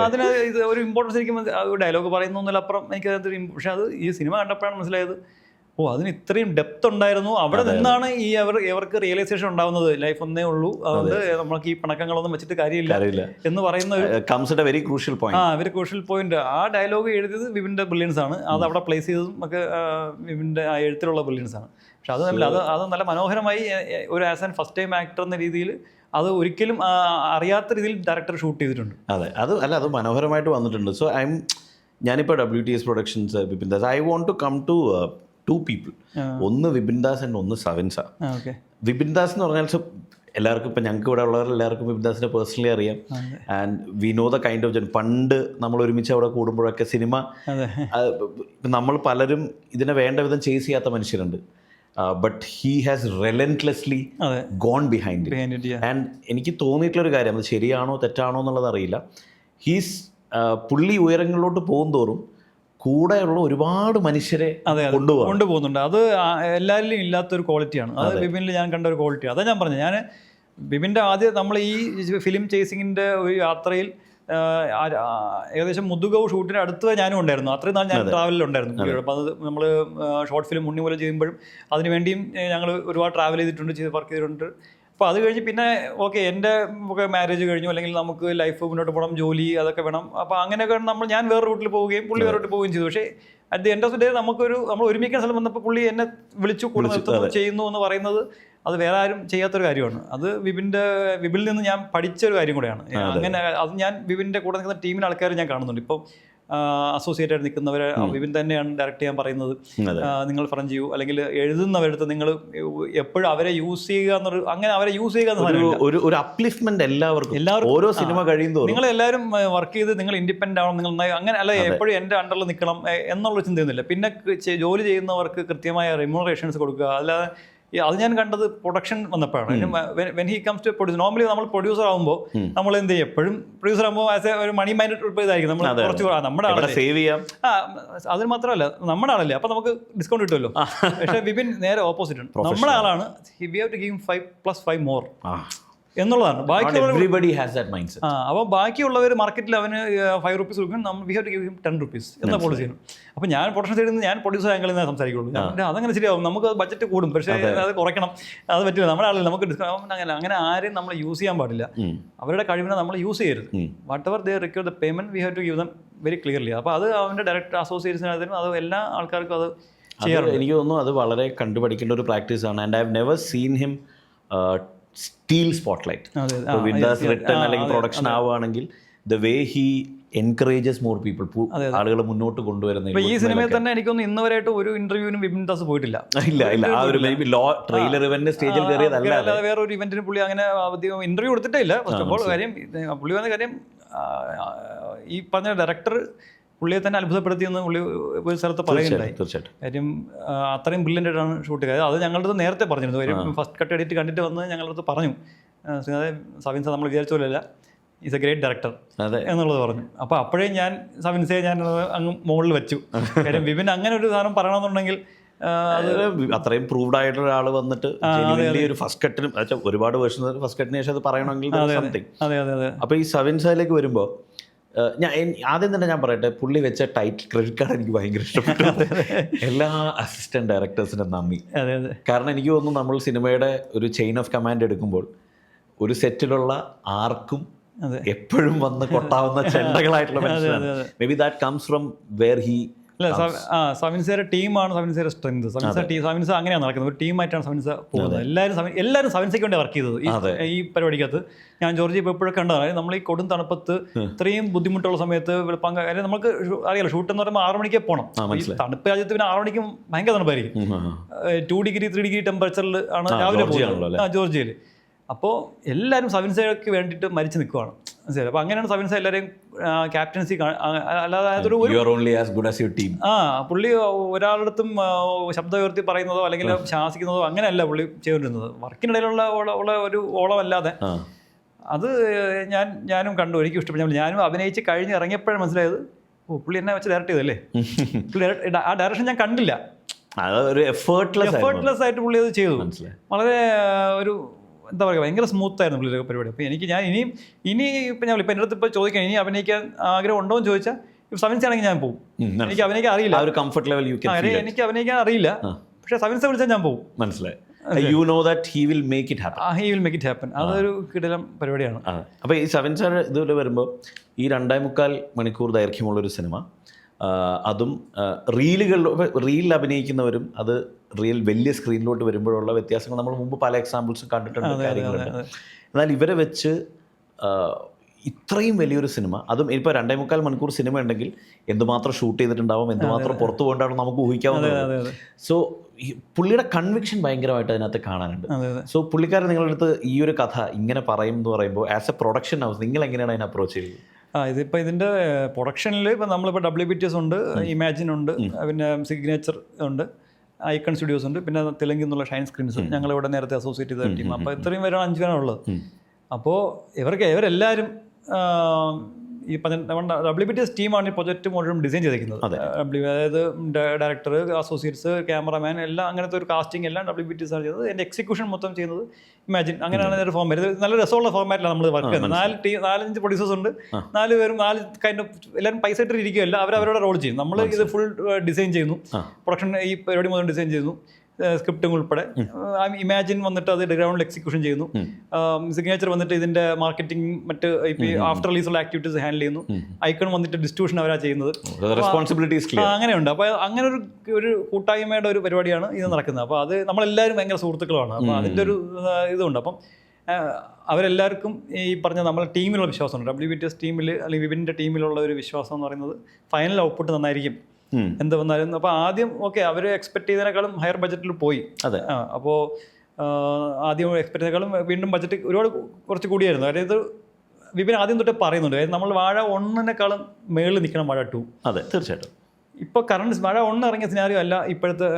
അതിന് ഇത് ഒരു ഇമ്പോർട്ടൻസ് എനിക്ക് ഡയലോഗ് പറയുന്നതിലപ്പുറം എനിക്ക് പക്ഷെ അത് ഈ സിനിമ കണ്ടപ്പോഴാണ് മനസ്സിലായത്, അതിന് ഇത്രയും ഡെപ്ത് ഉണ്ടായിരുന്നു. അവിടെ നിന്നാണ് ഇവർക്ക് റിയലൈസേഷൻ ഉണ്ടാവുന്നത്, ലൈഫ് ഒന്നേ ഉള്ളൂ, അതുകൊണ്ട് നമുക്ക് ഈ പിണക്കങ്ങളൊന്നും വെച്ചിട്ട് കാര്യമില്ല എന്ന് പറയുന്ന ഒരു വെരി ക്രൂഷ്യൽ പോയിന്റ്. ആ ഡയലോഗ് എഴുതിയത് വിപിൻ്റെ ബ്രില്യൻസ് ആണ്, അത് അവിടെ പ്ലേസ് ചെയ്തതും ഒക്കെ വിപിൻ്റെ ആ എഴുത്തിലുള്ള ബ്രില്യൻസ് ആണ്. പക്ഷെ അത് നല്ല മനോഹരമായി ഒരു as an first time actor എന്ന രീതിയിൽ അത് ഒരിക്കലും അറിയാത്ത രീതിയിൽ ഡയറക്ടർ ഷൂട്ട് ചെയ്തിട്ടുണ്ട്. അതെ, അത് മനോഹരമായിട്ട് വന്നിട്ടുണ്ട്. സോ ഞാനിപ്പോൾ WTS productions Vipin Das, I want to come to two people. ഒന്ന് വിപിൻ ദാസ് ആൻഡ് ഒന്ന് സവിൻ സാർ. വിപിൻ ദാസ് എന്ന് പറഞ്ഞാൽ എല്ലാവർക്കും ഇപ്പം ഞങ്ങൾക്ക് ഇവിടെ ഉള്ളവരെല്ലാവർക്കും വിപിൻ ദാസിനെ പേഴ്സണലി അറിയാം. And we know the kind of പണ്ട് നമ്മൾ ഒരുമിച്ച് അവിടെ കൂടുമ്പോഴൊക്കെ സിനിമ നമ്മൾ പലരും ഇതിനെ വേണ്ട വിധം ചേസ് ചെയ്യാത്ത മനുഷ്യരുണ്ട്. But he has relentlessly gone behind it. And എനിക്ക് തോന്നിയിട്ടുള്ളൊരു കാര്യം, അത് ശരിയാണോ തെറ്റാണോ എന്നുള്ളത് അറിയില്ല, പുള്ളി ഉയരങ്ങളിലോട്ട് പോകും തോറും കൂടെയുള്ള ഒരുപാട് മനുഷ്യരെ കൊണ്ടുപോകുന്നുണ്ട്. അത് എല്ലാവരിലും ഇല്ലാത്തൊരു ക്വാളിറ്റിയാണ്. അത് വിപിനിൽ ഞാൻ കണ്ട ഒരു ക്വാളിറ്റി. അതാ ഞാൻ പറഞ്ഞത്. ഞാൻ വിപിൻ്റെ ആദ്യം നമ്മൾ ഈ ഫിലിം ചേസിങ്ങിൻ്റെ ഒരു യാത്രയിൽ ഏകദേശം മുതുകവ് ഷൂട്ടിന് അടുത്ത് ഞാനും ഉണ്ടായിരുന്നു. അത്രയും നാൾ ഞാൻ ട്രാവലിലുണ്ടായിരുന്നു. അപ്പോൾ അത് നമ്മൾ ഷോർട്ട് ഫിലിം ഉണ്ണി പോലെ ചെയ്യുമ്പോഴും അതിനുവേണ്ടിയും ഞങ്ങൾ ഒരുപാട് ട്രാവൽ ചെയ്തിട്ടുണ്ട്, വർക്ക് ചെയ്തിട്ടുണ്ട്. അപ്പോൾ അത് കഴിഞ്ഞ് പിന്നെ എൻ്റെ ഒക്കെ മാരേജ് കഴിഞ്ഞു, അല്ലെങ്കിൽ നമുക്ക് ലൈഫ് മുന്നോട്ട് പോകണം, ജോലി അതൊക്കെ വേണം. അപ്പോൾ അങ്ങനെയൊക്കെ ഞാൻ വേറെ റൂട്ടിൽ പോവുകയും പുള്ളി വേറെ റൂട്ടിൽ പോവുകയും ചെയ്തു. പക്ഷേ at the end of the day നമ്മൾ ഒരുമിക്കുന്ന സ്ഥലം വന്നപ്പോൾ പുള്ളി എന്നെ വിളിച്ചു കൂടെ നിർത്തുന്നു ചെയ്യുന്നു എന്ന് പറയുന്നത് അത് വേറെ ആരും ചെയ്യാത്തൊരു കാര്യമാണ്. അത് വിപിനിൽ നിന്ന് ഞാൻ പഠിച്ചൊരു കാര്യം കൂടെയാണ്. അങ്ങനെ അത് ഞാൻ വിപിൻ്റെ കൂടെ നിൽക്കുന്ന ടീമിലെ ആൾക്കാർ ഞാൻ കാണുന്നുണ്ട്. ഇപ്പം അസോസിയേറ്റ് ആയിട്ട് നിൽക്കുന്നവരെ വിപിൻ തന്നെയാണ് ഡയറക്റ്റ് ചെയ്യാൻ പറയുന്നത്. നിങ്ങൾ ഫ്രണ്ട് ചെയ്യൂ, അല്ലെങ്കിൽ എഴുതുന്നവരടുത്ത് നിങ്ങൾ എപ്പോഴും അവരെ യൂസ് ചെയ്യുക എന്നൊരു, അങ്ങനെ അവരെ യൂസ് ചെയ്യുക ഒരു അപ്ലിഫ്റ്റ്മെന്റ് എല്ലാവർക്കും ഓരോ സിനിമ കഴിയുമ്പോൾ നിങ്ങൾ എല്ലാവരും വർക്ക് ചെയ്ത് നിങ്ങൾ ഇൻഡിപെൻഡന്റ് ആവണം, നിങ്ങൾ അങ്ങനെ അല്ല എപ്പോഴും എൻ്റെ അണ്ടറിൽ നിൽക്കണം എന്നുള്ള ചിന്തയൊന്നുമില്ല. പിന്നെ ജോലി ചെയ്യുന്നവർക്ക് കൃത്യമായ റെമ്യൂണറേഷൻസ് കൊടുക്കുക. അല്ലാതെ അത് ഞാൻ കണ്ടത് പ്രൊഡക്ഷൻ വന്നപ്പോഴാണ്. When he comes to produce, normally നമ്മൾ പ്രൊഡ്യൂസർ ആകുമ്പോൾ നമ്മൾ എന്ത് ചെയ്യും, എപ്പോഴും പ്രൊഡ്യൂസർ ആകുമ്പോൾ ആസ് എ ഒരു മണി മൈൻഡ് ഇതായിരിക്കും. നമ്മൾ കുറച്ച് നമ്മുടെ ആളെ സേവ് ചെയ്യാം. അതിന് മാത്രമല്ല നമ്മുടെ ആളല്ലേ, അപ്പോൾ നമുക്ക് ഡിസ്കൗണ്ട് കിട്ടുമല്ലോ. പക്ഷേ വിപിൻ നേരെ ഓപ്പോസിറ്റ് ആണ്. നമ്മുടെ ആളാണ്, we have to give 5+5 more എന്നുള്ളതാണ്. അപ്പോൾ ബാക്കിയുള്ളവർ മാർക്കറ്റിൽ അവന് 5 rupees കൊടുക്കും, we have to give him 10 rupees എന്ന പോളിസിയാണ്. അപ്പോൾ ഞാൻ പ്രൊഡക്ഷൻ സൈഡിൽ നിന്ന് ഞാൻ പ്രൊഡ്യൂസർ ആംഗിളിൽ നിന്ന് സംസാരിക്കുള്ളൂ. അതങ്ങനെ ശരിയാവും, നമുക്ക് ബഡ്ജറ്റ് കൂടും, പക്ഷേ അത് കുറയ്ക്കണം, അത് പറ്റില്ല. നമ്മുടെ ആളിൽ നമുക്ക് ഡിസ്കൗണ്ട് അങ്ങനെ ആരും നമ്മൾ യൂസ് ചെയ്യാൻ പാടില്ല. അവരുടെ കഴിവിനെ നമ്മൾ യൂസ് ചെയ്യരുത്. Whatever they require the payment we have to give them very clearly. അപ്പോൾ അത് അവൻ്റെ ഡയറക്റ്റ് അസോസിയേറ്റ്സിനും അത് എല്ലാ ആൾക്കാർക്കും അത് ചെയ്യാറുണ്ട്. എനിക്ക് തോന്നുന്നു അത് വളരെ കണ്ടുപഠിക്കേണ്ട ഒരു പ്രാക്ടീസാണ്. And I have never seen him steal spotlight. വിൻഡാസ് റിട്ടൺ അല്ലെങ്കിൽ പ്രൊഡക്ഷൻ ആവുകയാണെങ്കിൽ the way he encourages more people, ആളുകളെ മുന്നോട്ട് കൊണ്ടുവരുന്ന. ഈ സിനിമയിൽ തന്നെ എനിക്കൊന്നും ഇന്ന് വരെയായിട്ട് ഒരു ഇന്റർവ്യൂവിനും വിപിൻ ദാസ് പോയിട്ടില്ല. ഇല്ല ആ ഒരു ട്രെയിലർ ഇവന്റ് സ്റ്റേജിൽ കയറിയതല്ല, വേറെ ഒരു ഇവന്റിന് പുള്ളി അങ്ങനെ ഇന്റർവ്യൂ കൊടുത്തിട്ടേ ഇല്ല. ഫസ്റ്റ് ഓഫ് ഓൾ കാര്യം പുള്ളി വന്ന കാര്യം ഈ പറഞ്ഞ ഡയറക്ടർ പുള്ളിയെ തന്നെ അത്ഭുതപ്പെടുത്തിയെന്ന് പുള്ളി ഒരു സ്ഥലത്ത് പറയുന്നുണ്ടായി. തീർച്ചയായിട്ടും. കാര്യം അത്രയും ബ്രില്യൻ്റ് ആയിട്ടാണ് ഷൂട്ട് ചെയ്തത്. അത് ഞങ്ങളുടെ അടുത്ത് നേരത്തെ പറഞ്ഞിരുന്നു. കാര്യം ഫസ്റ്റ് കട്ട് എഡിറ്റ് കണ്ടിട്ട് വന്ന് ഞങ്ങളുടെ അടുത്ത് പറഞ്ഞു, സവിൻ സാർ നമ്മൾ വിചാരിച്ച പോലെയല്ല, ഈസ് എ ഗ്രേറ്റ് ഡയറക്ടർ എന്നുള്ളത് പറഞ്ഞു. അപ്പോൾ അപ്പോഴേ ഞാൻ സവിൻസയെ ഞാൻ അങ്ങ് മുകളിൽ വെച്ചു. കാര്യം വിപിൻ അങ്ങനെ ഒരു സാധനം പറയണമെന്നുണ്ടെങ്കിൽ അത്രയും പ്രൂവ്ഡ് ആയിട്ടുള്ള ഒരാൾ വന്നിട്ട് ഒരു ഫസ്റ്റ് കട്ടിനും ഒരുപാട് വേർഷൻ ഫസ്റ്റ് കട്ടിന് ശേഷം അത് പറയണമെങ്കിൽ സംതിങ്. അപ്പോൾ ഈ സവിൻസയിലേക്ക് വരുമ്പോൾ ആദ്യം തന്നെ ഞാൻ പറയട്ടെ, പുള്ളി വെച്ച ടൈറ്റിൽ ക്രെഡിറ്റ് കാർഡ് എനിക്ക് ഭയങ്കര ഇഷ്ടപ്പെട്ടു. എല്ലാ അസിസ്റ്റന്റ് ഡയറക്ടേഴ്സിനും നന്ദി. കാരണം എനിക്ക് തോന്നുന്നു നമ്മൾ സിനിമയുടെ ഒരു ചെയിൻ ഓഫ് കമാൻഡ് എടുക്കുമ്പോൾ ഒരു സെറ്റിലുള്ള ആർക്കും എപ്പോഴും വന്ന് കൊട്ടാവുന്ന ചെണ്ടകളായിട്ടുള്ള മനുഷ്യരാണ്. Maybe that comes from where he. സവിൻസയുടെ ടീമാണ് സവിൻസയുടെ സ്ട്രെങ്ത്. സവിൻസ അങ്ങനെയാണ് നടക്കുന്നത്, ഒരു ടീമായിട്ടാണ് സവിൻസ പോകുന്നത്. എല്ലാവരും സവിൻസയ്ക്ക് വേണ്ടി വർക്ക് ചെയ്തത് ഈ പരിപാടിക്കകത്ത്. ഞാൻ ജോർജി ഇപ്പോൾ എപ്പോഴൊക്കെ കണ്ടതാണ്, നമ്മൾ ഈ കൊടും തണുപ്പത്ത് ഇത്രയും ബുദ്ധിമുട്ടുള്ള സമയത്ത് കാര്യം നമുക്ക് അറിയാലോ, ഷൂട്ട് എന്ന് പറയുമ്പോൾ 6 മണിക്കേ പോകണം. തണുപ്പ് രാജ്യത്ത് പിന്നെ 6 മണിക്കും ഭയങ്കര തണുപ്പായിരിക്കും. 2 ഡിഗ്രി 3 ഡിഗ്രി ടെമ്പറേച്ചറിൽ ആണ് രാവിലെ പോകുന്നത് ജോർജിയയിൽ. അപ്പോൾ എല്ലാവരും സവിൻസയ്ക്ക് വേണ്ടിയിട്ട് മരിച്ചു നിൽക്കുവാണ്. മനസ്സിലായി? അപ്പോൾ അങ്ങനെയാണ് സവിൻസ എല്ലാവരെയും ക്യാപ്റ്റൻസി. അല്ലാതെ പുള്ളി ഒരാളടുത്തും ശബ്ദം ഉയർത്തി പറയുന്നതോ അല്ലെങ്കിൽ ശാസിക്കുന്നതോ അങ്ങനെയല്ല പുള്ളി ചെയ്തുകൊണ്ടിരുന്നത്. വർക്കിനിടയിലുള്ള ഒരു ഓളമല്ലാതെ അത് ഞാനും കണ്ടു, എനിക്കും ഇഷ്ടപ്പെട്ടു. ഞാനും അഭിനയിച്ച് ഇറങ്ങിയപ്പോഴും മനസ്സിലായത്, പുള്ളി എന്നെ വെച്ച് ഡയറക്റ്റ് ചെയ്തല്ലേ. ആ ഡയറക്ഷൻ ഞാൻ കണ്ടില്ല, അതൊരു എഫേർട്ട്ലെസ് ആയിട്ട് പുള്ളി അത് ചെയ്തു. മനസ്സിലായി. വളരെ ഒരു എന്താ പറയുക, ഭയങ്കര സ്മൂത്തായിരുന്നു പുള്ളിയുടെ പരിപാടി. അപ്പോൾ ഞാൻ ഇനി ഇപ്പം ഞാൻ ഇപ്പം എൻ്റെ അടുത്ത് ഇപ്പോൾ ചോദിക്കാം ഇനി അഭിനയിക്കാൻ ആഗ്രഹം ഉണ്ടോ എന്ന് ചോദിച്ചാൽ ഇപ്പോൾ സെവൻസ് ആണെങ്കിൽ ഞാൻ പോകും. എനിക്ക് അഭിനയിക്കാൻ അറിയില്ല, ഒരു കംഫർട്ട് ലെവൽ എനിക്ക് അഭിനയിക്കാൻ അറിയില്ല, പക്ഷേ സെവൻസ് വിളിച്ചാൽ ഞാൻ പോകും. മനസ്സിലായി. You know that he will make it happen. He will make it happen. അതൊരു കിടിലം പരിപാടിയാണ്. അപ്പോൾ ഈ സെവൻ സ്റ്റാർ ഇതുപോലെ വരുമ്പോൾ ഈ 2.25 മണിക്കൂർ ദൈർഘ്യമുള്ളൊരു സിനിമ, അതും റീലിൽ അഭിനയിക്കുന്നവരും അത് വലിയ സ്ക്രീനിലോട്ട് വരുമ്പോഴുള്ള വ്യത്യാസങ്ങൾ നമ്മൾ മുമ്പ് പല എക്സാമ്പിൾസും കണ്ടിട്ടുണ്ട്, കാര്യങ്ങളുണ്ട്. എന്നാൽ ഇവരെ വെച്ച് ഇത്രയും വലിയൊരു സിനിമ, അതും ഇപ്പോൾ 2.25 മണിക്കൂർ സിനിമ ഉണ്ടെങ്കിൽ എന്തുമാത്രം ഷൂട്ട് ചെയ്തിട്ടുണ്ടാവും, എന്തുമാത്രം പുറത്തു പോകേണ്ടാവും നമുക്ക് ഊഹിക്കാവുന്നത്. സോ പുള്ളിയുടെ കൺവിക്ഷൻ ഭയങ്കരമായിട്ട് അതിനകത്ത് കാണാനുണ്ട്. സോ പുള്ളിക്കാരൻ നിങ്ങളുടെ അടുത്ത് ഈ ഒരു കഥ ഇങ്ങനെ പറയും എന്ന് പറയുമ്പോൾ ആസ് എ പ്രൊഡക്ഷൻ ഹൗസ് നിങ്ങൾ എങ്ങനെയാണ് അതിനെ അപ്രോച്ച് ചെയ്യുന്നത്? ഇതിപ്പോൾ ഇതിൻ്റെ പ്രൊഡക്ഷനിൽ ഇപ്പോൾ നമ്മളിപ്പോൾ WBTS ഉണ്ട്, ഇമാജിൻ ഉണ്ട്, പിന്നെ സിഗ്നേച്ചർ ഉണ്ട്, ഐക്കൺ സ്റ്റുഡിയോസ് ഉണ്ട്, പിന്നെ തെലുങ്കിൽ നിന്നുള്ള ഷൈൻ സ്ക്രീൻസ് ഞങ്ങളിവിടെ നേരത്തെ അസോസിയേറ്റ് ചെയ്ത ടീം. അപ്പോൾ ഇത്രയും പേരാണ് 5 പേരാണ് ഉള്ളത്. അപ്പോൾ ഇവരെല്ലാവരും ഈ WBTS ടീമാണ് ഈ പ്രൊജക്റ്റ് മുഴുവൻ ഡിസൈൻ ചെയ്തിരിക്കുന്നത്. അതായത് ഡയറക്ടർ, അസോസിയേറ്റ്സ്, ക്യാമറമാൻ എല്ലാം അങ്ങനത്തെ ഒരു കാസ്റ്റിംഗ് എല്ലാം WBTS ആണ് ചെയ്തത്. എൻ്റെ എക്സിക്യൂഷൻ മൊത്തം ചെയ്യുന്നത് ഇമാജിൻ. അങ്ങനെയാണ് ഒരു ഫോർമാറ്റ്. നല്ല രസമുള്ള ഫോർമാറ്റിലാണ് നമ്മൾ വർക്ക് ചെയ്യുന്നത്. 4-5 പ്രൊഡ്യൂസേഴ്സ് ഉണ്ട്, 4 പേരും 4 കൈൻഡ് ഓഫ് എല്ലാവരും പൈസ ഇട്ടിരിക്കുകയല്ല, അവരവരുടെ റോൾ ചെയ്യും. നമ്മൾ ഇത് ഫുൾ ഡിസൈൻ ചെയ്യുന്നു, പ്രൊഡക്ഷൻ ഈ പരിപാടി മുഴുവൻ ഡിസൈൻ ചെയ്യുന്നു, സ്ക്രിപ്റ്റും ഉൾപ്പെടെ. ഇമാജിൻ വന്നിട്ട് അത് ഗ്രൗണ്ടിൽ എക്സിക്യൂഷൻ ചെയ്യുന്നു. സിഗ്നേച്ചർ വന്നിട്ട് ഇതിന്റെ മാർക്കറ്റിംഗ് മറ്റ് ആഫ്റ്റർ റിലീസുള്ള ആക്ടിവിറ്റീസ് ഹാൻഡിൽ ചെയ്യുന്നു. ഐക്കൺ വന്നിട്ട് ഡിസ്ട്രിബ്യൂഷൻ അവരാ ചെയ്യുന്നത്. അങ്ങനെയുണ്ട്. അപ്പോൾ അങ്ങനെ ഒരു കൂട്ടായ്മയുടെ ഒരു പരിപാടിയാണ് ഇത് നടക്കുന്നത്. അപ്പോൾ അത് നമ്മളെല്ലാവരും ഭയങ്കര സുഹൃത്തുക്കളാണ്. അപ്പോൾ അതിൻ്റെ ഒരു ഇതുണ്ട്. അപ്പം അവരെല്ലാവർക്കും ഈ പറഞ്ഞ നമ്മളെ ടീമിലുള്ള വിശ്വാസമുണ്ട്. WBTS ടീമിൽ അല്ലെങ്കിൽ വിപിൻ്റെ ടീമിലുള്ള ഒരു വിശ്വാസം എന്ന് പറയുന്നത് ഫൈനൽ ഔട്ട്പുട്ട് നന്നായിരിക്കും എന്ത് വന്നാലും. അപ്പോൾ ആദ്യം അവർ എക്സ്പെക്ട് ചെയ്തതിനേക്കാളും ഹയർ ബഡ്ജറ്റിൽ പോയി. അതെ. അപ്പോൾ ആദ്യം എക്സ്പെക്ട് ചെയ്തേക്കാളും വീണ്ടും ബഡ്ജറ്റ് കുറച്ച് കൂടിയായിരുന്നു. അതായത് വിപിൻ ആദ്യം തൊട്ട് പറയുന്നുണ്ട്, അതായത് നമ്മൾ വാഴ 1-നേക്കാളും മേളിൽ നിൽക്കണം വാഴ 2. അതെ, തീർച്ചയായിട്ടും. ഇപ്പോൾ കറണ്ട് വാഴ 1 ഇറങ്ങിയ സിനാരിയോ അല്ല ഇപ്പോഴത്തെ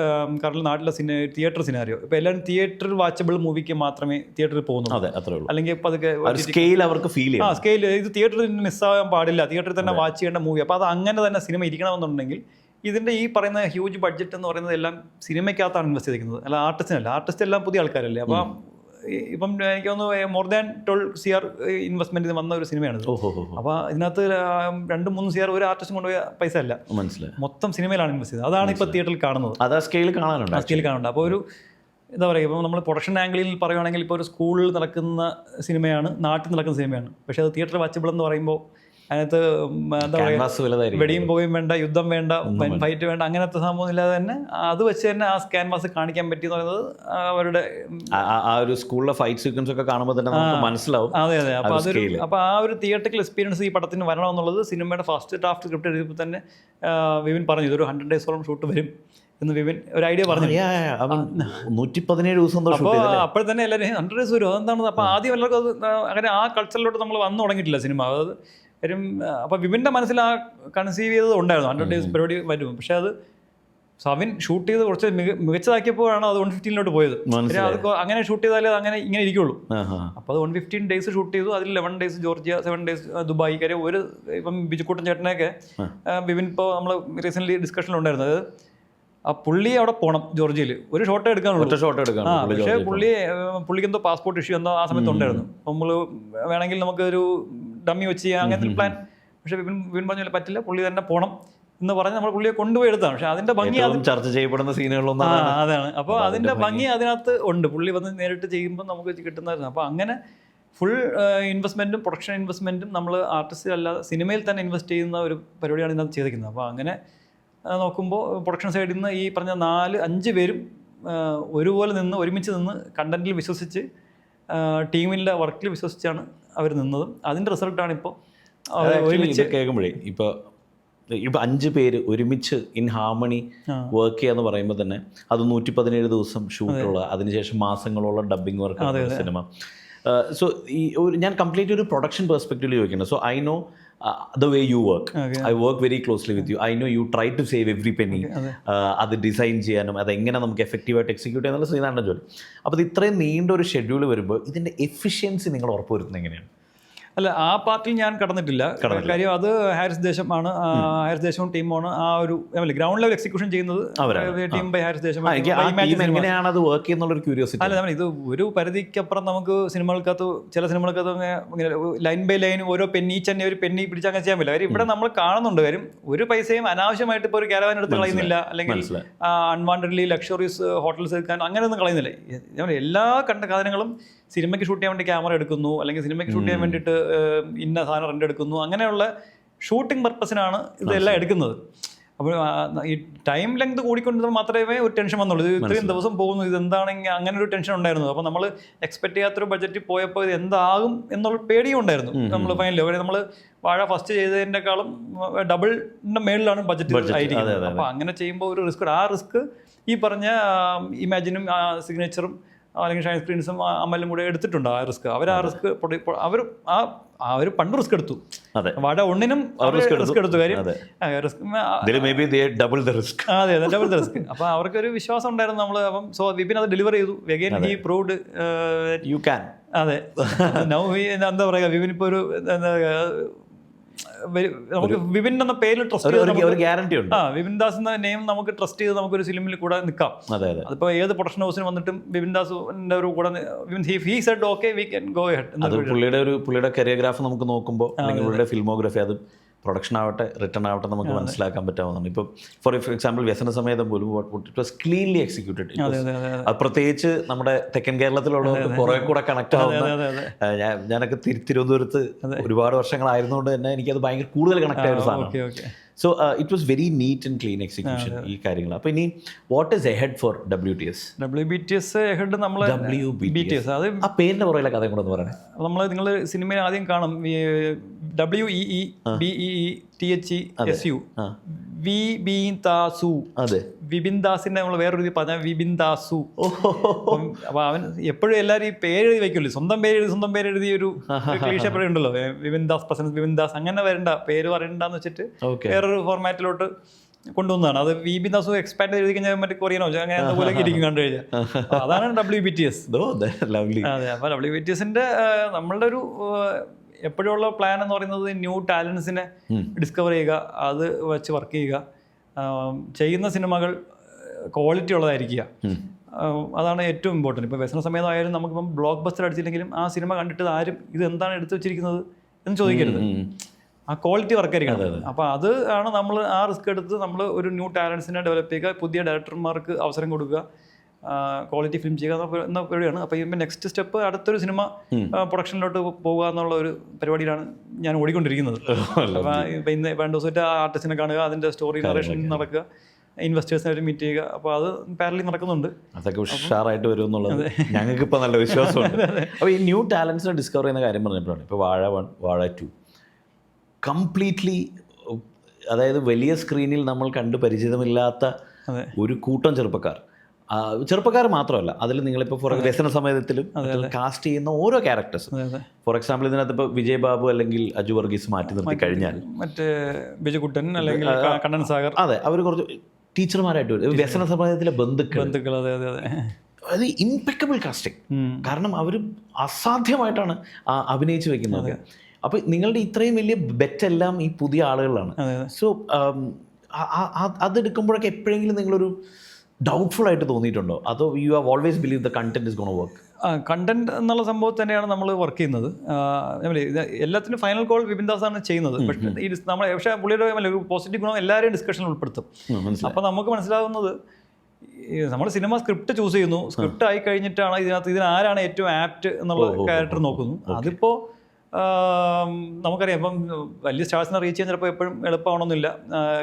കറണ്ട് നാട്ടിലെ തിയേറ്റർ സിനാരിയോ. ഇപ്പോൾ എല്ലാവരും തിയേറ്ററിൽ വാച്ചബിൾ മൂവിക്ക് മാത്രമേ തിയേറ്ററിൽ പോകുന്നു. അതെ, അത്രേ ഉള്ളൂ. അല്ലെങ്കിൽ ഇപ്പോൾ അതൊക്കെ സ്കെയിൽ അവർക്ക് ഫീൽ ചെയ്യും. സ്കെയിൽ ഇത് തിയേറ്ററിൽ മിസ്സാകാൻ പാടില്ല, തിയേറ്ററിൽ തന്നെ വാച്ച് ചെയ്യേണ്ട മൂവി. അപ്പോൾ അത് അങ്ങനെ തന്നെ സിനിമ ഇരിക്കണമെന്നുണ്ടെങ്കിൽ ഇതിൻ്റെ ഈ പറയുന്ന ഹ്യൂജ് ബഡ്ജറ്റ് എന്ന് പറയുന്നത് എല്ലാം സിനിമയ്ക്കകത്താണ് ഇൻവെസ്റ്റ് ചെയ്തിരിക്കുന്നത്, അല്ല ആർട്ടിസ്റ്റിനല്ല. ആർട്ടിസ്റ്റ് എല്ലാം പുതിയ ആൾക്കാരല്ലേ. അപ്പോൾ ഇപ്പം എനിക്ക് തോന്നുന്നു more than 12 CR ഇൻവെസ്റ്റ്മെന്റ് വന്ന ഒരു സിനിമയാണ്. അപ്പോൾ ഇതിനകത്ത് 2-3 CR ഒരു ആർട്ടിസ്റ്റും കൊണ്ടുപോയ പൈസ അല്ല, മനസ്സിലായി, മൊത്തം സിനിമയിലാണ് ഇൻവെസ്റ്റ് ചെയ്തത്. അതാണ് ഇപ്പോൾ തിയേറ്ററിൽ കാണുന്നത്. അത് സ്കെയിൽ കാണാനുണ്ട്. അപ്പോൾ ഒരു എന്താ പറയുക, ഇപ്പോൾ നമ്മൾ പ്രൊഡക്ഷൻ ആംഗിളിൽ പറയുകയാണെങ്കിൽ ഇപ്പോൾ ഒരു സ്കൂളിൽ നടക്കുന്ന സിനിമയാണ്, നാട്ടിൽ നടക്കുന്ന സിനിമയാണ്. പക്ഷേ അത് തിയേറ്റർ വാച്ചബിൾ എന്ന് പറയുമ്പോൾ അതിനകത്ത് എന്താ പറയുക, വെടിയും പോവുകയും വേണ്ട, യുദ്ധം വേണ്ട, ഫൈറ്റ് വേണ്ട, അങ്ങനത്തെ സംഭവം ഇല്ലാതെ തന്നെ അത് വെച്ച് തന്നെ ആ ക്യാൻവാസ് കാണിക്കാൻ പറ്റിയെന്ന് പറയുന്നത് അവരുടെ ആ ഒരു സ്കൂളിലെ ഫൈറ്റ് സീക്വൻസ് ഒക്കെ കാണുമ്പോൾ തന്നെ മനസ്സിലാവും. അതെ. അപ്പോൾ ആ ഒരു തിയേറ്ററിക്കൽ എക്സ്പീരിയൻസ് ഈ പടത്തിന് വരണമെന്നുള്ളത് സിനിമയുടെ ഫസ്റ്റ് ഡ്രാഫ്റ്റ് സ്ക്രിപ്റ്റ് എഴുതിയപ്പോൾ തന്നെ വിപിൻ പറഞ്ഞു ഇതൊരു 100 days ഷൂട്ട് വരും എന്ന് വിപിൻ ഒരു ഐഡിയ പറഞ്ഞു. 117 ദിവസം. അപ്പോൾ അപ്പോൾ തന്നെ എല്ലാവരും 100 days വരും, അതെന്താണെന്ന്. അപ്പോൾ ആദ്യം എല്ലാവർക്കും അത് അങ്ങനെ ആ കൾച്ചറിലോട്ട് നമ്മൾ വന്നു തുടങ്ങിയിട്ടില്ല സിനിമ. അത് വരും. അപ്പോൾ വിപിൻ്റെ മനസ്സിൽ ആ കൺസീവ് ചെയ്തത് ഉണ്ടായിരുന്നു 100 days പരിപാടി വരും. പക്ഷേ അത് സവിൻ ഷൂട്ട് ചെയ്ത് കുറച്ച് മികച്ചതാക്കിയപ്പോഴാണ് അത് 115 പോയത്. അത് അങ്ങനെ ഷൂട്ട് ചെയ്താലേ അങ്ങനെ ഇങ്ങനെ ഇരിക്കുള്ളൂ. അപ്പോൾ അത് 115 days ഷൂട്ട് ചെയ്തു. അതിൽ 11 days ജോർജിയ, 7 days ദുബായ്. കാര്യം ഇപ്പം ബിജുക്കൂട്ടൻ ചേട്ടനെയൊക്കെ വിപിൻ ഇപ്പോൾ നമ്മൾ റീസെൻ്റ്ലി ഡിസ്കഷനിലുണ്ടായിരുന്നു. അതായത് ആ പുള്ളി അവിടെ പോകണം ജോർജിയയിൽ, ഒരു ഷോട്ടേ എടുക്കാനുള്ളൂ. പക്ഷേ പുള്ളിക്ക് എന്തോ പാസ്പോർട്ട് ഇഷ്യൂ എന്തോ ആ സമയത്ത് ഉണ്ടായിരുന്നു. നമ്മൾ വേണമെങ്കിൽ നമുക്കൊരു ഡമ്മി വെച്ച് ചെയ്യാം, അങ്ങനത്തെ ഒരു പ്ലാൻ. പക്ഷേ വിപിൻ പറഞ്ഞാൽ പറ്റില്ല, പുള്ളി തന്നെ പോകണം എന്ന് പറഞ്ഞ് നമ്മൾ പുള്ളിയെ കൊണ്ടുപോയി എടുത്താണ്. പക്ഷേ അതിൻ്റെ ഭംഗി ചർച്ച ചെയ്യപ്പെടുന്ന സീനുകളൊന്നും അതാണ്. അപ്പോൾ അതിൻ്റെ ഭംഗി അതിനകത്ത് ഉണ്ട്. പുള്ളി വന്ന് നേരിട്ട് ചെയ്യുമ്പോൾ നമുക്ക് കിട്ടുന്നതായിരുന്നു. അപ്പോൾ അങ്ങനെ ഫുൾ ഇൻവെസ്റ്റ്മെൻറ്റും പ്രൊഡക്ഷൻ ഇൻവെസ്റ്റ്മെൻറ്റും നമ്മൾ ആർട്ടിസ്റ്റ് അല്ലാതെ സിനിമയിൽ തന്നെ ഇൻവെസ്റ്റ് ചെയ്യുന്ന ഒരു പരിപാടിയാണ് ഇതിനകത്ത് ചെയ്തിരിക്കുന്നത്. അപ്പോൾ അങ്ങനെ നോക്കുമ്പോൾ പ്രൊഡക്ഷൻ സൈഡിൽ നിന്ന് ഈ പറഞ്ഞ 4-5 പേരും ഒരുപോലെ നിന്ന് ഒരുമിച്ച് നിന്ന് കണ്ടന്റിൽ വിശ്വസിച്ച് ടീമിൻ്റെ വർക്കിൽ വിശ്വസിച്ചാണ് അവർ നിന്നതും. അതിൻ്റെ റിസൾട്ടാണ് ഇപ്പോൾ ഒരുമിച്ച് കേൾക്കുമ്പോഴേ ഇപ്പോൾ 5 പേര് ഒരുമിച്ച് ഇൻ ഹാർമണി വർക്ക് ചെയ്യാന്ന് പറയുമ്പോൾ തന്നെ അത് 117 ദിവസം ഷൂട്ടുള്ള, അതിനുശേഷം മാസങ്ങളോളം ഡബിങ് വർക്ക് സിനിമ. സോ ഈ ഞാൻ കംപ്ലീറ്റ് ഒരു പ്രൊഡക്ഷൻ പെർസ്പെക്റ്റീവിൽ ചോദിക്കുന്നത്. So I know the way you work. I work very closely with you. I know you try to save every penny. അത് ഡിസൈൻ ചെയ്യാനും അതെങ്ങനെ നമുക്ക് എഫക്റ്റീവായിട്ട് എക്സിക്യൂട്ട് ചെയ്യാനുള്ള ശ്രീനാരായണ ജോലി. അപ്പോൾ ഇത് ഇത്രയും നീണ്ട ഒരു ഷെഡ്യൂൾ വരുമ്പോൾ ഇതിൻ്റെ എഫിഷ്യൻസി നിങ്ങൾ ഉറപ്പുവരുത്തുന്നത് എങ്ങനെയാണ്? അല്ല, ആ പാർട്ടിൽ ഞാൻ കടന്നിട്ടില്ല. കാര്യം അത് ഹാരിസ് ദേശം ആണ്. ഹാരിസ് ദേശവും ടീമാണ് ആ ഒരു ഗ്രൗണ്ട് ലെവൽ എക്സിക്യൂഷൻ ചെയ്യുന്നത് ടീം ബൈ ഹാരിസ് ദേശം. എങ്ങനെയാണ് അത് വർക്ക് ചെയ്യുന്നുള്ള ക്യൂരിയോസിറ്റി. അല്ല, നമ്മൾ ഇത് ഒരു പരിധിക്കപ്പുറം നമുക്ക് സിനിമകൾക്കകത്ത് ചില സിനിമകൾക്കകത്ത് ലൈൻ ബൈ ലൈൻ ഓരോ പെന്നി ചെന്നെ ഒരു പെന്നി പിടിച്ച് അങ്ങനെ ചെയ്യാൻ പറ്റില്ല. കാര്യം ഇവിടെ നമ്മൾ കാണുന്നുണ്ട്. കാര്യം ഒരു പൈസയും അനാവശ്യമായിട്ട് ഇപ്പോൾ ഒരു കാരവാൻ എടുത്ത് കളയുന്നില്ല, അല്ലെങ്കിൽ അൺവാണ്ടഡ്ലി ലക്ഷറീസ് ഹോട്ടൽസ് എടുക്കാൻ അങ്ങനെയൊന്നും കളയുന്നില്ല. എല്ലാ കണ്ട സാധനങ്ങളും സിനിമയ്ക്ക് ഷൂട്ട് ചെയ്യാൻ വേണ്ടി ക്യാമറ എടുക്കുന്നു, അല്ലെങ്കിൽ സിനിമയ്ക്ക് ഷൂട്ട് ചെയ്യാൻ വേണ്ടിയിട്ട് ഇന്ന സാധനം റെൻ്റ് എടുക്കുന്നു, അങ്ങനെയുള്ള ഷൂട്ടിംഗ് പർപ്പസിനാണ് ഇതെല്ലാം എടുക്കുന്നത്. അപ്പോൾ ഈ ടൈം ലെങ്ത് കൂടിക്കൊണ്ട് മാത്രമേ ഒരു ടെൻഷൻ വന്നുള്ളൂ. ഇത് ഇത്രയും ദിവസം പോകുന്നു, ഇതെന്താണെങ്കിൽ അങ്ങനെ ഒരു ടെൻഷൻ ഉണ്ടായിരുന്നു. അപ്പോൾ നമ്മൾ എക്സ്പെക്ട് ചെയ്യാത്തൊരു ബഡ്ജറ്റിൽ പോയപ്പോൾ ഇത് എന്താകും എന്നുള്ള പേടിയും ഉണ്ടായിരുന്നു. നമ്മൾ ഫൈനലി നമ്മൾ വാഴ ഫസ്റ്റ് ചെയ്തതിൻ്റെക്കാളും ഡബിളിൻ്റെ മേളിലാണ് ബഡ്ജറ്റ് ആയിരിക്കുന്നത്. അപ്പോൾ അങ്ങനെ ചെയ്യുമ്പോൾ ഒരു റിസ്ക്, ആ റിസ്ക് ഈ പറഞ്ഞ ഇമാജിനും സിഗ്നേച്ചറും അല്ലെങ്കിൽ ഷൈൻ സ്ക്രീൻസും അമലും കൂടെ എടുത്തിട്ടുണ്ട്. ആ റിസ്ക് ആ റിസ്ക് അവർ പണ്ട് റിസ്ക് എടുത്തു. വാഴ ഒന്നിനും റിസ്ക് എടുത്തു. കാര്യം ഡബിൾ ദ റിസ്ക്. അതെ, ഡബിൾ ദ റിസ്ക്. അപ്പോൾ അവർക്കൊരു വിശ്വാസം ഉണ്ടായിരുന്നു നമ്മൾ. അപ്പം സോ വിപിൻ അത് ഡെലിവർ ചെയ്തു. Again he proved you can. അതെ, നൗ എന്താ പറയുക, വിപിൻ ഇപ്പോൾ ഒരു നമുക്ക് വിപിൻ എന്ന പേരിൽ ട്രസ്റ്റ് ചെയ്ത് ഗ്യാരണ്ടി ഉണ്ട്. വിപിൻ ദാസ് എന്ന നെയിം നമുക്ക് ട്രസ്റ്റ് ചെയ്ത് നമുക്കൊരു ഫിലിമിൽ കൂടെ നിൽക്കാം. അതിപ്പോൾ ഏത് പ്രൊഡക്ഷൻ ഹൗസിന് വന്നിട്ടും വിപിൻ ദാസിന്റെ ഒരു കൂടെ he said okay we can go head. പുള്ളിയുടെ കരിയോഗ്രാഫ് നമുക്ക് നോക്കുമ്പോൾ അല്ലെങ്കിൽ പുള്ളിയുടെ ഫിൽമോഗ്രഫി, അത് പ്രൊഡക്ഷൻ ആവട്ടെ റിട്ടേൺ ആവട്ടെ നമുക്ക് മനസ്സിലാക്കാൻ പറ്റാവുന്നതാണ്. ഇപ്പോൾ ഫോർ എക്സാമ്പിൾ വ്യസന സമേതം പോലും ഇറ്റ് വാസ് ക്ലീൻലി എക്സിക്യൂട്ടഡ്. അത് പ്രത്യേകിച്ച് നമ്മുടെ തെക്കൻ കേരളത്തിലുള്ളവർക്ക് കുറെ കൂടെ കണക്ട് ആവുന്ന, ഞാനൊക്കെ തിരുവനന്തപുരത്ത് ഒരുപാട് വർഷങ്ങളായിരുന്നുകൊണ്ട് തന്നെ എനിക്കത് ഭയങ്കര കൂടുതൽ കണക്ട് ആയ ഒരു സാധനം. So it was very neat and clean execution ഈ കാര്യങ്ങൾ. അപ്പോൾ ഇനി what is ahead for WBTS ahead നമ്മൾ WBTS അത് ആ പേരിന്റെ പുറകിലെ കഥ കൂടെ ഒന്ന് പറയണേ. നമ്മൾ നിങ്ങൾ സിനിമയിൽ ആദ്യം കാണും WEEBETHESU വിബിന്ദാസു. അതെ, വിപിൻ ദാസിന്റെ നമ്മൾ വേറൊരു രീതി പറഞ്ഞ വിപിൻ ദാസു. അപ്പൊ അവൻ എപ്പോഴും എല്ലാവരും ഈ പേര് എഴുതി വെക്കുമല്ലോ, സ്വന്തം പേര് എഴുതി ഒരു ക്ലീഷേ ഉണ്ടല്ലോ, വിപിൻ ദാസ് പ്രസൻസ് വിപിൻ ദാസ്, അങ്ങനെ വരണ്ട, പേര് പറയണ്ടെന്ന് വെച്ചിട്ട് വേറൊരു ഫോർമാറ്റിലോട്ട് കൊണ്ടുവന്നതാണ്. അത് വിപിൻ ദാസു എക്സ്പാൻഡ് എഴുതി കഴിഞ്ഞാൽ മറ്റേ കൊറിയനോ അങ്ങനെ അതുപോലെ ഇരിക്കും കണ്ടു കഴിഞ്ഞാൽ. അതാണ് WBTS. അതെ, അപ്പൊ WBTSന്റെ നമ്മളുടെ ഒരു എപ്പോഴുള്ള പ്ലാൻ എന്ന് പറയുന്നത് ന്യൂ ടാലൻസിനെ ഡിസ്കവർ ചെയ്യുക, അത് വെച്ച് വർക്ക് ചെയ്യുക, ചെയ്യുന്ന സിനിമകൾ ക്വാളിറ്റി ഉള്ളതായിരിക്കുക. അതാണ് ഏറ്റവും ഇമ്പോർട്ടൻറ്റ്. ഇപ്പോൾ വ്യസന സമയത്തായാലും നമുക്കിപ്പം ബ്ലോക്ക് ബസ്റ്റർ അടിച്ചില്ലെങ്കിലും ആ സിനിമ കണ്ടിട്ട് ആരും ഇത് എന്താണ് എടുത്തു വെച്ചിരിക്കുന്നത് എന്ന് ചോദിക്കരുത്. ആ ക്വാളിറ്റി വർക്കായിരിക്കണം. അപ്പോൾ അത് ആണ് നമ്മൾ ആ റിസ്ക് എടുത്ത് നമ്മൾ ഒരു ന്യൂ ടാലൻസിനെ ഡെവലപ്പ് ചെയ്യുക, പുതിയ ഡയറക്ടർമാർക്ക് അവസരം കൊടുക്കുക, ക്വാളിറ്റി ഫിലിം ചെയ്യുക എന്ന പരിപാടിയാണ്. അപ്പോൾ ഇപ്പം നെക്സ്റ്റ് സ്റ്റെപ്പ് അടുത്തൊരു സിനിമ പ്രൊഡക്ഷനിലോട്ട് പോകുക എന്നുള്ള ഒരു പരിപാടിയിലാണ് ഞാൻ ഓടിക്കൊണ്ടിരിക്കുന്നത്. അപ്പോൾ ഇപ്പം ഇന്ന് 2 ദിവസമായിട്ട് ആ ആർട്ടിസ്റ്റിനെ കാണുക, അതിൻ്റെ സ്റ്റോറി നറേഷൻ നടക്കുക, ഇൻവെസ്റ്റേഴ്സിനായിട്ട് മീറ്റ് ചെയ്യുക. അപ്പോൾ അത് പാരലി നടക്കുന്നുണ്ട്. അതൊക്കെ ഉഷാറായിട്ട് വരും എന്നുള്ളത് ഞങ്ങൾക്ക് ഇപ്പോൾ നല്ല വിശ്വാസമുണ്ട്. അപ്പോൾ ഈ ന്യൂ ടാലൻസിനെ ഡിസ്കവർ ചെയ്യുന്ന കാര്യം പറഞ്ഞപ്പോഴാണ് ഇപ്പോൾ വാഴ 1, വാഴ 2 കംപ്ലീറ്റ്ലി, അതായത് വലിയ സ്ക്രീനിൽ നമ്മൾ കണ്ട് പരിചിതമില്ലാത്ത ഒരു കൂട്ടം ചെറുപ്പക്കാർ മാത്രമല്ല, അതിൽ നിങ്ങളിപ്പോൾ ഫോർ വ്യസന സമയത്തിലും കാസ്റ്റ് ചെയ്യുന്ന ഓരോ ക്യാരക്ടേഴ്സ്, ഫോർ എക്സാമ്പിൾ ഇതിനകത്ത് ഇപ്പോൾ വിജയ് ബാബു അല്ലെങ്കിൽ അജു വർഗീസ് മാറ്റി നിർത്തി കഴിഞ്ഞാൽ മറ്റേ ബിജുകുട്ടൻ അല്ലെങ്കിൽ കണ്ണൻ സാഗർ, അതെ, അവർ കുറച്ച് ടീച്ചർമാരായിട്ട് വരും. വ്യസന സമയത്തിലെ ബന്ധുക്കൾ, അത് ഇംപെക്കബിൾ കാസ്റ്റിംഗ്. കാരണം അവർ അസാധ്യമായിട്ടാണ് അഭിനയിച്ച് വെക്കുന്നത്. അപ്പോൾ നിങ്ങളുടെ ഇത്രയും വലിയ ബെറ്റെല്ലാം ഈ പുതിയ ആളുകളാണ്. സോ അതെടുക്കുമ്പോഴൊക്കെ എപ്പോഴെങ്കിലും നിങ്ങളൊരു ഡൗട്ട്ഫുൾ ആയിട്ട് തോന്നിയിട്ടുണ്ടോ, അതോ you have always believe the content is gonna work? Content എന്നുള്ള സംഭവം തന്നെയാണ് നമ്മൾ വർക്ക് ചെയ്യുന്നത്. എല്ലാത്തിനും ഫൈനൽ കോൾ വിപിൻ ദാസ് ആണ് ചെയ്യുന്നത്. പക്ഷേ പുള്ളിയുടെ ഒരു പോസിറ്റീവ് ഗുണം എല്ലാവരെയും ഡിസ്കഷനിൽ ഉൾപ്പെടുത്തും. അപ്പോൾ നമുക്ക് മനസ്സിലാവുന്നത് നമ്മൾ സിനിമ സ്ക്രിപ്റ്റ് ചൂസ് ചെയ്യുന്നു, സ്ക്രിപ്റ്റ് ആയി കഴിഞ്ഞിട്ടാണ് ഇതിനാരാണ് ഏറ്റവും ആപ്റ്റ് എന്നുള്ള ക്യാരക്ടർ നോക്കുന്നു. അതിപ്പോൾ നമുക്കറിയാം, ഇപ്പം വലിയ സ്റ്റാർസിനെ റീച്ച് ചെയ്യാൻ ചിലപ്പോൾ എപ്പോഴും എളുപ്പമാണൊന്നുമില്ല.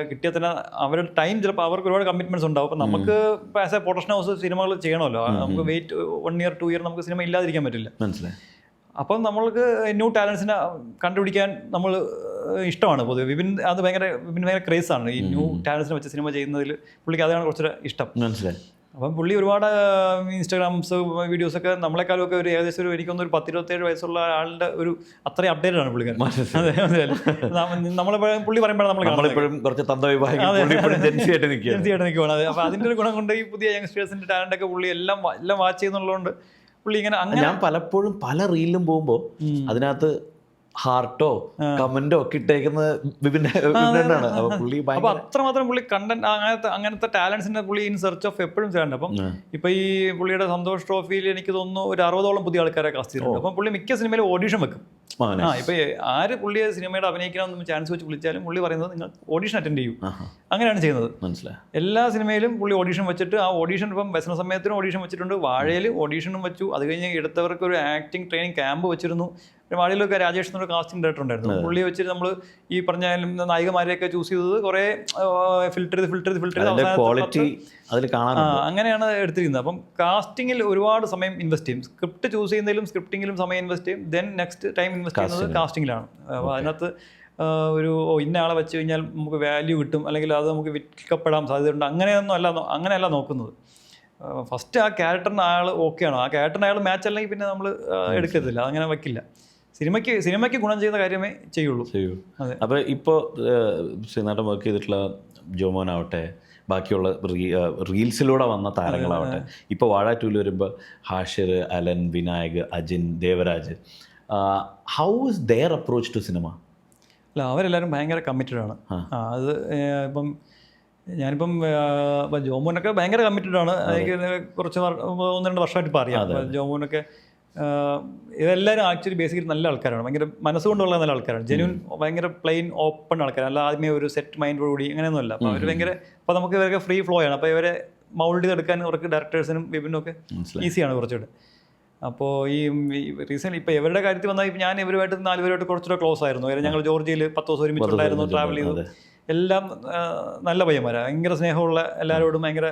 കിട്ടിയാൽ തന്നെ അവരുടെ ടൈം ചിലപ്പോൾ അവർക്ക് ഒരുപാട് കമ്മിറ്റ്മെൻറ്റ്സ് ഉണ്ടാവും. അപ്പം നമുക്ക് ആസ് എ പ്രൊഡക്ഷൻ ഹൗസ് സിനിമകൾ ചെയ്യണമല്ലോ. നമുക്ക് വെയിറ്റ് 1 year 2 year നമുക്ക് സിനിമ ഇല്ലാതിരിക്കാൻ പറ്റില്ല. മനസ്സിലായി. അപ്പം നമ്മൾക്ക് ന്യൂ ടാലൻസിനെ കണ്ടുപിടിക്കാൻ നമ്മൾ ഇഷ്ടമാണ് പൊതുവെ. വിപിൻ ഭയങ്കര ക്രേസാണ് ഈ ന്യൂ ടാലൻസിനെ വെച്ച് സിനിമ ചെയ്യുന്നതിൽ. പുള്ളിക്ക് അതാണ് കുറച്ചുകൂടെ ഇഷ്ടം. മനസ്സിലായി. അപ്പം പുള്ളി ഒരുപാട് ഇൻസ്റ്റാഗ്രാംസ് വീഡിയോസൊക്കെ നമ്മളെക്കാളും ഒക്കെ ഒരു ഏകദേശം എനിക്കൊന്ന് ഒരു 10-27 വയസ്സുള്ള ആളുടെ ഒരു അത്രയും അപ്ഡേറ്റഡ് ആണ് പുള്ളിക്കാരൻ. നമ്മളെപ്പോഴും പുള്ളി പറയുമ്പോഴാണ് നമ്മളിപ്പോഴും കുറച്ച് നിൽക്കുകയാണ്. അപ്പോൾ അതിൻ്റെ ഒരു ഗുണം കൊണ്ട് ഈ പുതിയ യങ്സ്റ്റേഴ്സിൻ്റെ ടാലൻ്റൊക്കെ പുള്ളി എല്ലാം വാച്ച് ചെയ്യുന്നുള്ളതുകൊണ്ട് പുള്ളി ഇങ്ങനെ അങ്ങനെ. ഞാൻ പലപ്പോഴും പല റീലിലും പോകുമ്പോൾ അതിനകത്ത് ഹാർട്ടോ കമന്റോ ഒക്കെ ഇട്ടേക്കുന്നത് വിപിനാണ്. അപ്പൊ പുള്ളി അപ്പൊ അത്രമാത്രം പുള്ളി കണ്ടന്റ് അങ്ങനത്തെ ടാലൻസിന്റെ പുള്ളി ഇൻ സെർച്ച് ഓഫ് എപ്പോഴും ചെയ്യാറുണ്ട്. അപ്പം ഇപ്പൊ ഈ പുള്ളിയുടെ സന്തോഷ് ട്രോഫിയിൽ എനിക്ക് തോന്നുന്നു ഒരു 60ഓളം പുതിയ ആൾക്കാരെ കാസ്റ്റ് ചെയ്തിട്ടുണ്ട്. അപ്പം പുള്ളി മിക്ക സിനിമയിലും ഓഡീഷൻ വെക്കും. ഇപ്പൊ ആര് പുള്ളിയെ സിനിമയുടെ അഭിനയിക്കണമെന്ന് ചാൻസ് വെച്ച് വിളിച്ചാലും പുള്ളി പറയുന്നത് നിങ്ങൾ ഓഡീഷൻ അറ്റൻഡ് ചെയ്യൂ. അങ്ങനെയാണ് ചെയ്യുന്നത്. മനസ്സിലായി. എല്ലാ സിനിമയിലും പുള്ളി ഓഡീഷൻ വെച്ചിട്ട് ആ ഓഡീഷൻ ഇപ്പം വ്യസന സമയത്തിനും ഓഡീഷൻ വെച്ചിട്ടുണ്ട്. വാഴയിൽ ഓഡീഷനും വെച്ചു. അത് കഴിഞ്ഞ് എടുത്തവർക്ക് ഒരു ആക്ടിങ് ട്രെയിനിങ് ക്യാമ്പ് വെച്ചിരുന്നു. വാഴയിലൊക്കെ രാജേഷ് എന്നൊരു കാസ്റ്റിംഗ് ഡയറക്ടർ ഉണ്ടായിരുന്നു. പുള്ളി വെച്ചിട്ട് നമ്മൾ ഈ പറഞ്ഞ നായികമാരെയൊക്കെ ചൂസ് ചെയ്തത് കുറെ ഫിൽറ്റർ ചെയ്ത് അങ്ങനെയാണ് എടുത്തിരിക്കുന്നത്. അപ്പം കാസ്റ്റിങ്ങിൽ ഒരുപാട് സമയം ഇൻവെസ്റ്റ് ചെയ്യും. സ്ക്രിപ്റ്റ് ചൂസ് ചെയ്യുന്നതിലും സ്ക്രിപ്റ്റിങ്ങിലും സമയം ഇൻവെസ്റ്റ് ചെയ്യും. ദെൻ നെക്സ്റ്റ് ടൈം ഇൻവെസ്റ്റ് ചെയ്യുന്നത് കാസ്റ്റിങ്ങിലാണ്. അതിനകത്ത് ഒരു ഇന്ന ആളെ വെച്ച് കഴിഞ്ഞാൽ നമുക്ക് വാല്യൂ കിട്ടും, അല്ലെങ്കിൽ അത് നമുക്ക് വിൽക്കപ്പെടാൻ സാധ്യതയുണ്ട്, അങ്ങനെയല്ല നോക്കുന്നത്. ഫസ്റ്റ് ആ ക്യാരക്ടറിന് ആൾ ഓക്കെയാണോ, ആ ക്യാരക്ടറിന് അയാൾ മാച്ച് അല്ലെങ്കിൽ പിന്നെ നമ്മൾ എടുക്കത്തില്ല, അങ്ങനെ വയ്ക്കില്ല. സിനിമയ്ക്ക് ഗുണം ചെയ്യുന്ന കാര്യമേ ചെയ്യുള്ളൂ. അപ്പോൾ ഇപ്പോൾ ശ്രീനാട്ടൻ വർക്ക് ചെയ്തിട്ടുള്ള ജോമോനാവട്ടെ, ബാക്കിയുള്ള റീൽസിലൂടെ വന്ന താരങ്ങളാവട്ടെ, ഇപ്പോൾ വാഴ 2 വരുമ്പോൾ Hashir, Alan, Vinayak, Ajin, Devaraj, how is their approach to cinema? അല്ല, അവരെല്ലാവരും ഭയങ്കര കമ്മിറ്റഡ് ആണ്. അത് ഇപ്പം ഞാനിപ്പം ജോമോനൊക്കെ ഭയങ്കര കമ്മിറ്റഡ് ആണ്. എനിക്ക് കുറച്ച് 1-2 വർഷമായിട്ട് ഇപ്പോൾ അറിയാം. ജോമോനൊക്കെ ഇതെല്ലാവരും ആക്ച്വലി ബേസിക്കലി നല്ല ആൾക്കാരാണ്. ഭയങ്കര മനസ്സുകൊണ്ടുള്ള നല്ല ആൾക്കാരാണ്. ജെന്യൂൻ ഭയങ്കര പ്ലെയിൻ ഓപ്പൺ ആൾക്കാർ. അല്ല ആദ്യമേ ഒരു സെറ്റ് മൈൻഡോടുകൂടി അങ്ങനെയൊന്നുമല്ല. അപ്പോൾ അവർ ഭയങ്കര, അപ്പോൾ നമുക്ക് ഇവരൊക്കെ ഫ്രീ ഫ്ലോ ആണ്. അപ്പോൾ ഇവരെ മൗൾഡ് ചെയ്തെടുക്കാൻ അവർക്ക് ഡയറക്ടേഴ്സിനും വിപിനും ഒക്കെ ഈസിയാണ് കുറച്ചുകൂടെ. അപ്പോൾ ഈ റീസെൻ്റ് ഇപ്പോൾ ഇവരുടെ കാര്യത്തിൽ വന്നാൽ ഇപ്പോൾ ഞാൻ ഇവരുമായിട്ട് 4 പേരുമായിട്ട് കുറച്ചുകൂടെ ക്ലോസ് ആയിരുന്നു. ഞങ്ങൾ ജോർജിയയിൽ 10 ദിവസം ഒരുമിച്ചുണ്ടായിരുന്നു, ട്രാവൽ ചെയ്തു. എല്ലാം നല്ല പയ്യന്മാരാണ്, ഭയങ്കര സ്നേഹമുള്ള, എല്ലാവരോടും ഭയങ്കര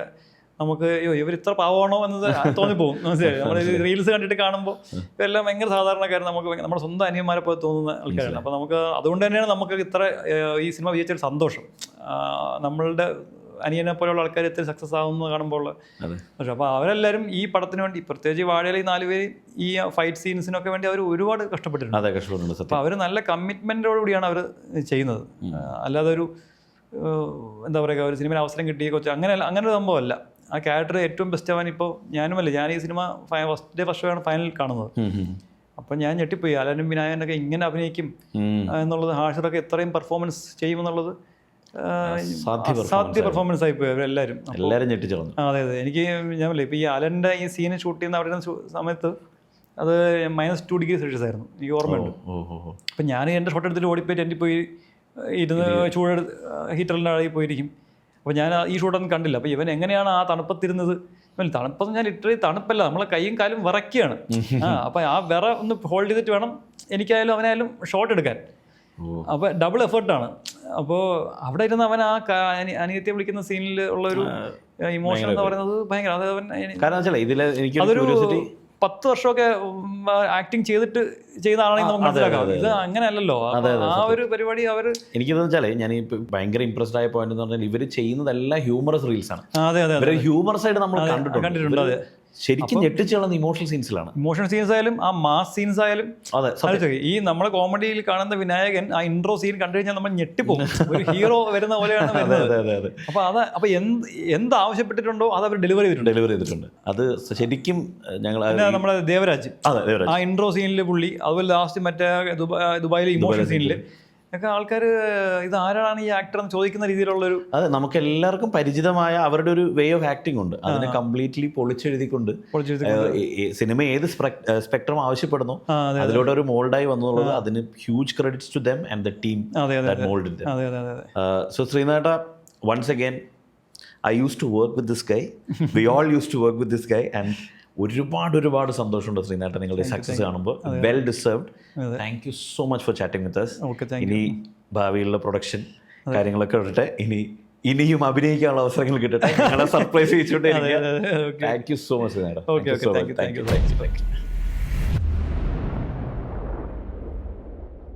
നമുക്ക് ഇവർ ഇത്ര പാവമാണോ എന്നത് തോന്നിപ്പോകും. മനസ്സിലായി. നമ്മൾ റീൽസ് കണ്ടിട്ട് കാണുമ്പോൾ ഇവരെല്ലാം ഭയങ്കര സാധാരണക്കാരൻ, നമുക്ക് നമ്മുടെ സ്വന്തം അനിയന്മാരെ പോലെ തോന്നുന്ന ആൾക്കാരാണ്. അപ്പോൾ നമുക്ക് അതുകൊണ്ട് തന്നെയാണ് നമുക്ക് ഇത്ര ഈ സിനിമ വിജയിച്ചൊരു സന്തോഷം. നമ്മളുടെ അനിയനെ പോലെയുള്ള ആൾക്കാർ ഇത്ര സക്സസ് ആവുന്നത് കാണുമ്പോൾ. പക്ഷേ അപ്പോൾ അവരെല്ലാവരും ഈ പടത്തിന് വേണ്ടി, പ്രത്യേകിച്ച് വാഴയിലെ ഈ 4 പേര് ഈ ഫൈറ്റ് സീൻസിനൊക്കെ വേണ്ടി അവർ ഒരുപാട് കഷ്ടപ്പെട്ടിട്ടുണ്ട്. അപ്പോൾ അവർ നല്ല കമ്മിറ്റ്മെൻറ്റോടുകൂടിയാണ് അവർ ചെയ്യുന്നത്. അല്ലാതെ ഒരു എന്താ പറയുക, ഒരു സിനിമയിൽ അവസരം കിട്ടിയ കൊച്ചു അങ്ങനെ ഒരു സംഭവമല്ല. ആ ക്യാരക്ടർ ഏറ്റവും ബെസ്റ്റ് ആവാൻ ഇപ്പോൾ ഞാനുമല്ലേ, ഞാൻ ഈ സിനിമ ഫസ്റ്റ് ഷോയാണ് ഫൈനൽ കാണുന്നത്. അപ്പം ഞാൻ ഞെട്ടിപ്പോയി. അലനും വിനായകനൊക്കെ ഇങ്ങനെ അഭിനയിക്കും എന്നുള്ളത്, ഹാഷിറൊക്കെ എത്രയും പെർഫോമൻസ് ചെയ്യുമെന്നുള്ളത് അസാധ്യ പെർഫോമൻസ് ആയിപ്പോയി അവരെല്ലാവരും. ഞെട്ടിച്ചോളൂ. അതെ. എനിക്ക് ഞാനല്ലേ ഇപ്പോൾ ഈ അലൻ്റെ ഈ സീന് ഷൂട്ട് ചെയ്യുന്ന അവിടെ സമയത്ത് അത് -2 ഡിഗ്രി സെൽഷ്യസ് ആയിരുന്നു, എനിക്ക് ഓർമ്മയുണ്ട്. അപ്പം ഞാൻ എൻ്റെ ഷോട്ട് എടുത്തിട്ട് ഓടിപ്പോയിട്ട് എൻ്റെ പോയി ഇരുന്ന് ചൂടെടുത്ത് ഹീറ്ററിൻ്റെ അടിയിൽ പോയിരിക്കും. അപ്പോൾ ഞാൻ ഈ ഷൂട്ടൊന്നും കണ്ടില്ല. അപ്പോൾ ഇവൻ എങ്ങനെയാണ് ആ തണുപ്പത്തിരുന്നത്? തണുപ്പെന്ന് ഞാൻ ഇത്രയും തണുപ്പല്ല, നമ്മളെ കൈയും കാലും വിറയ്ക്കുകയാണ്. അപ്പോൾ ആ വിറ ഒന്ന് ഹോൾഡ് ചെയ്തിട്ട് വേണം എനിക്കായാലും അവനായാലും ഷോട്ട് എടുക്കാൻ. അപ്പോൾ ഡബിൾ എഫേർട്ടാണ്. അപ്പോൾ അവിടെ ഇരുന്ന് അവൻ ആ അനിയത്തെ വിളിക്കുന്ന സീനിൽ ഉള്ളൊരു ഇമോഷൻ എന്ന് പറയുന്നത് ഭയങ്കര, അത് അവൻ അതൊരു 10 വർഷമൊക്കെ ആക്ടിങ് ചെയ്ത ആളാണെങ്കിൽ നമുക്ക് മനസ്സിലാക്കാം. ഇത് അങ്ങനെയല്ലോ. ആ ഒരു പരിപാടി അവർ, എനിക്കെന്ന് വെച്ചാൽ ഞാൻ ഭയങ്കര ഇംപ്രസ്ഡ് ആയ പോയിന്റ് എന്ന് പറഞ്ഞാൽ ഇവർ ചെയ്യുന്നതെല്ലാം ഹ്യൂമറസ് റീൽസ് ആണ്. അതെ. ഹ്യൂമർ സൈഡ് നമ്മൾ കണ്ടിട്ടുണ്ട്. അതെ, ശരിക്കും ഞെട്ടിച്ചുള്ള ഇമോഷണൽ സീൻസിലാണ്. ഇമോഷണൽ സീൻസ് ആയാലും ആ മാസ് സീൻസ് ആയാലും. ഈ നമ്മളെ കോമഡിയിൽ കാണുന്ന വിനായകൻ ആ ഇൻട്രോ സീൻ കണ്ടു കഴിഞ്ഞാൽ നമ്മൾ ഞെട്ടിപ്പോകും. ഒരു ഹീറോ വരുന്ന പോലെയാണ് വരുന്നത്. അപ്പൊ എന്ത് ആവശ്യപ്പെട്ടിട്ടുണ്ടോ അത് അവർ ഡെലിവറി ചെയ്തിട്ടുണ്ട്. അത് ശരിക്കും ഞങ്ങൾ നമ്മുടെ ദേവരാജ് ആ ഇൻട്രോ സീനിൽ പുള്ളി, അതുപോലെ ലാസ്റ്റ് മറ്റേ ദുബായിലെ ഇമോഷണൽ സീനിൽ ഒക്കെ ആൾക്കാർ ഇത് ആരാണ് ഈ ആക്ടർ എന്ന് ചോദിക്കുന്ന രീതിയിലുള്ളൊരു, അതെ, നമുക്ക് എല്ലാവർക്കും പരിചിതമായ അവരുടെ ഒരു വേ ഓഫ് ആക്ടിങ് ഉണ്ട്. അതിനെ കംപ്ലീറ്റ്ലി പൊളിച്ചെഴുതിക്കൊണ്ട് സിനിമ ഏത് സ്പെക്ട്രം ആവശ്യപ്പെടുന്നു അതിലൂടെ ഒരു മോൾഡായി വന്നുള്ളത്. അതിന് huge credits to them and the team that moulded them. So ശ്രീനാട്ട, once again I used to work with this guy. We all used to work with this guy and ഒരുപാട് സന്തോഷമുണ്ട് ശ്രീനാട്ടൻ നിങ്ങളുടെ സക്സസ് കാണുമ്പോൾ. Well deserved. Thank you so much for chatting with us. ഇനി ഭാവിയിലുള്ള പ്രൊഡക്ഷൻ കാര്യങ്ങളൊക്കെ ഇടട്ടെ, ഇനിയും അഭിനയിക്കാനുള്ള അവസരങ്ങൾ കിട്ടട്ടെ, ഞങ്ങളെ സർപ്രൈസ് ചെയ്യിച്ചോട്ടെ. Thank you so much ശ്രീനാട്ടൻ.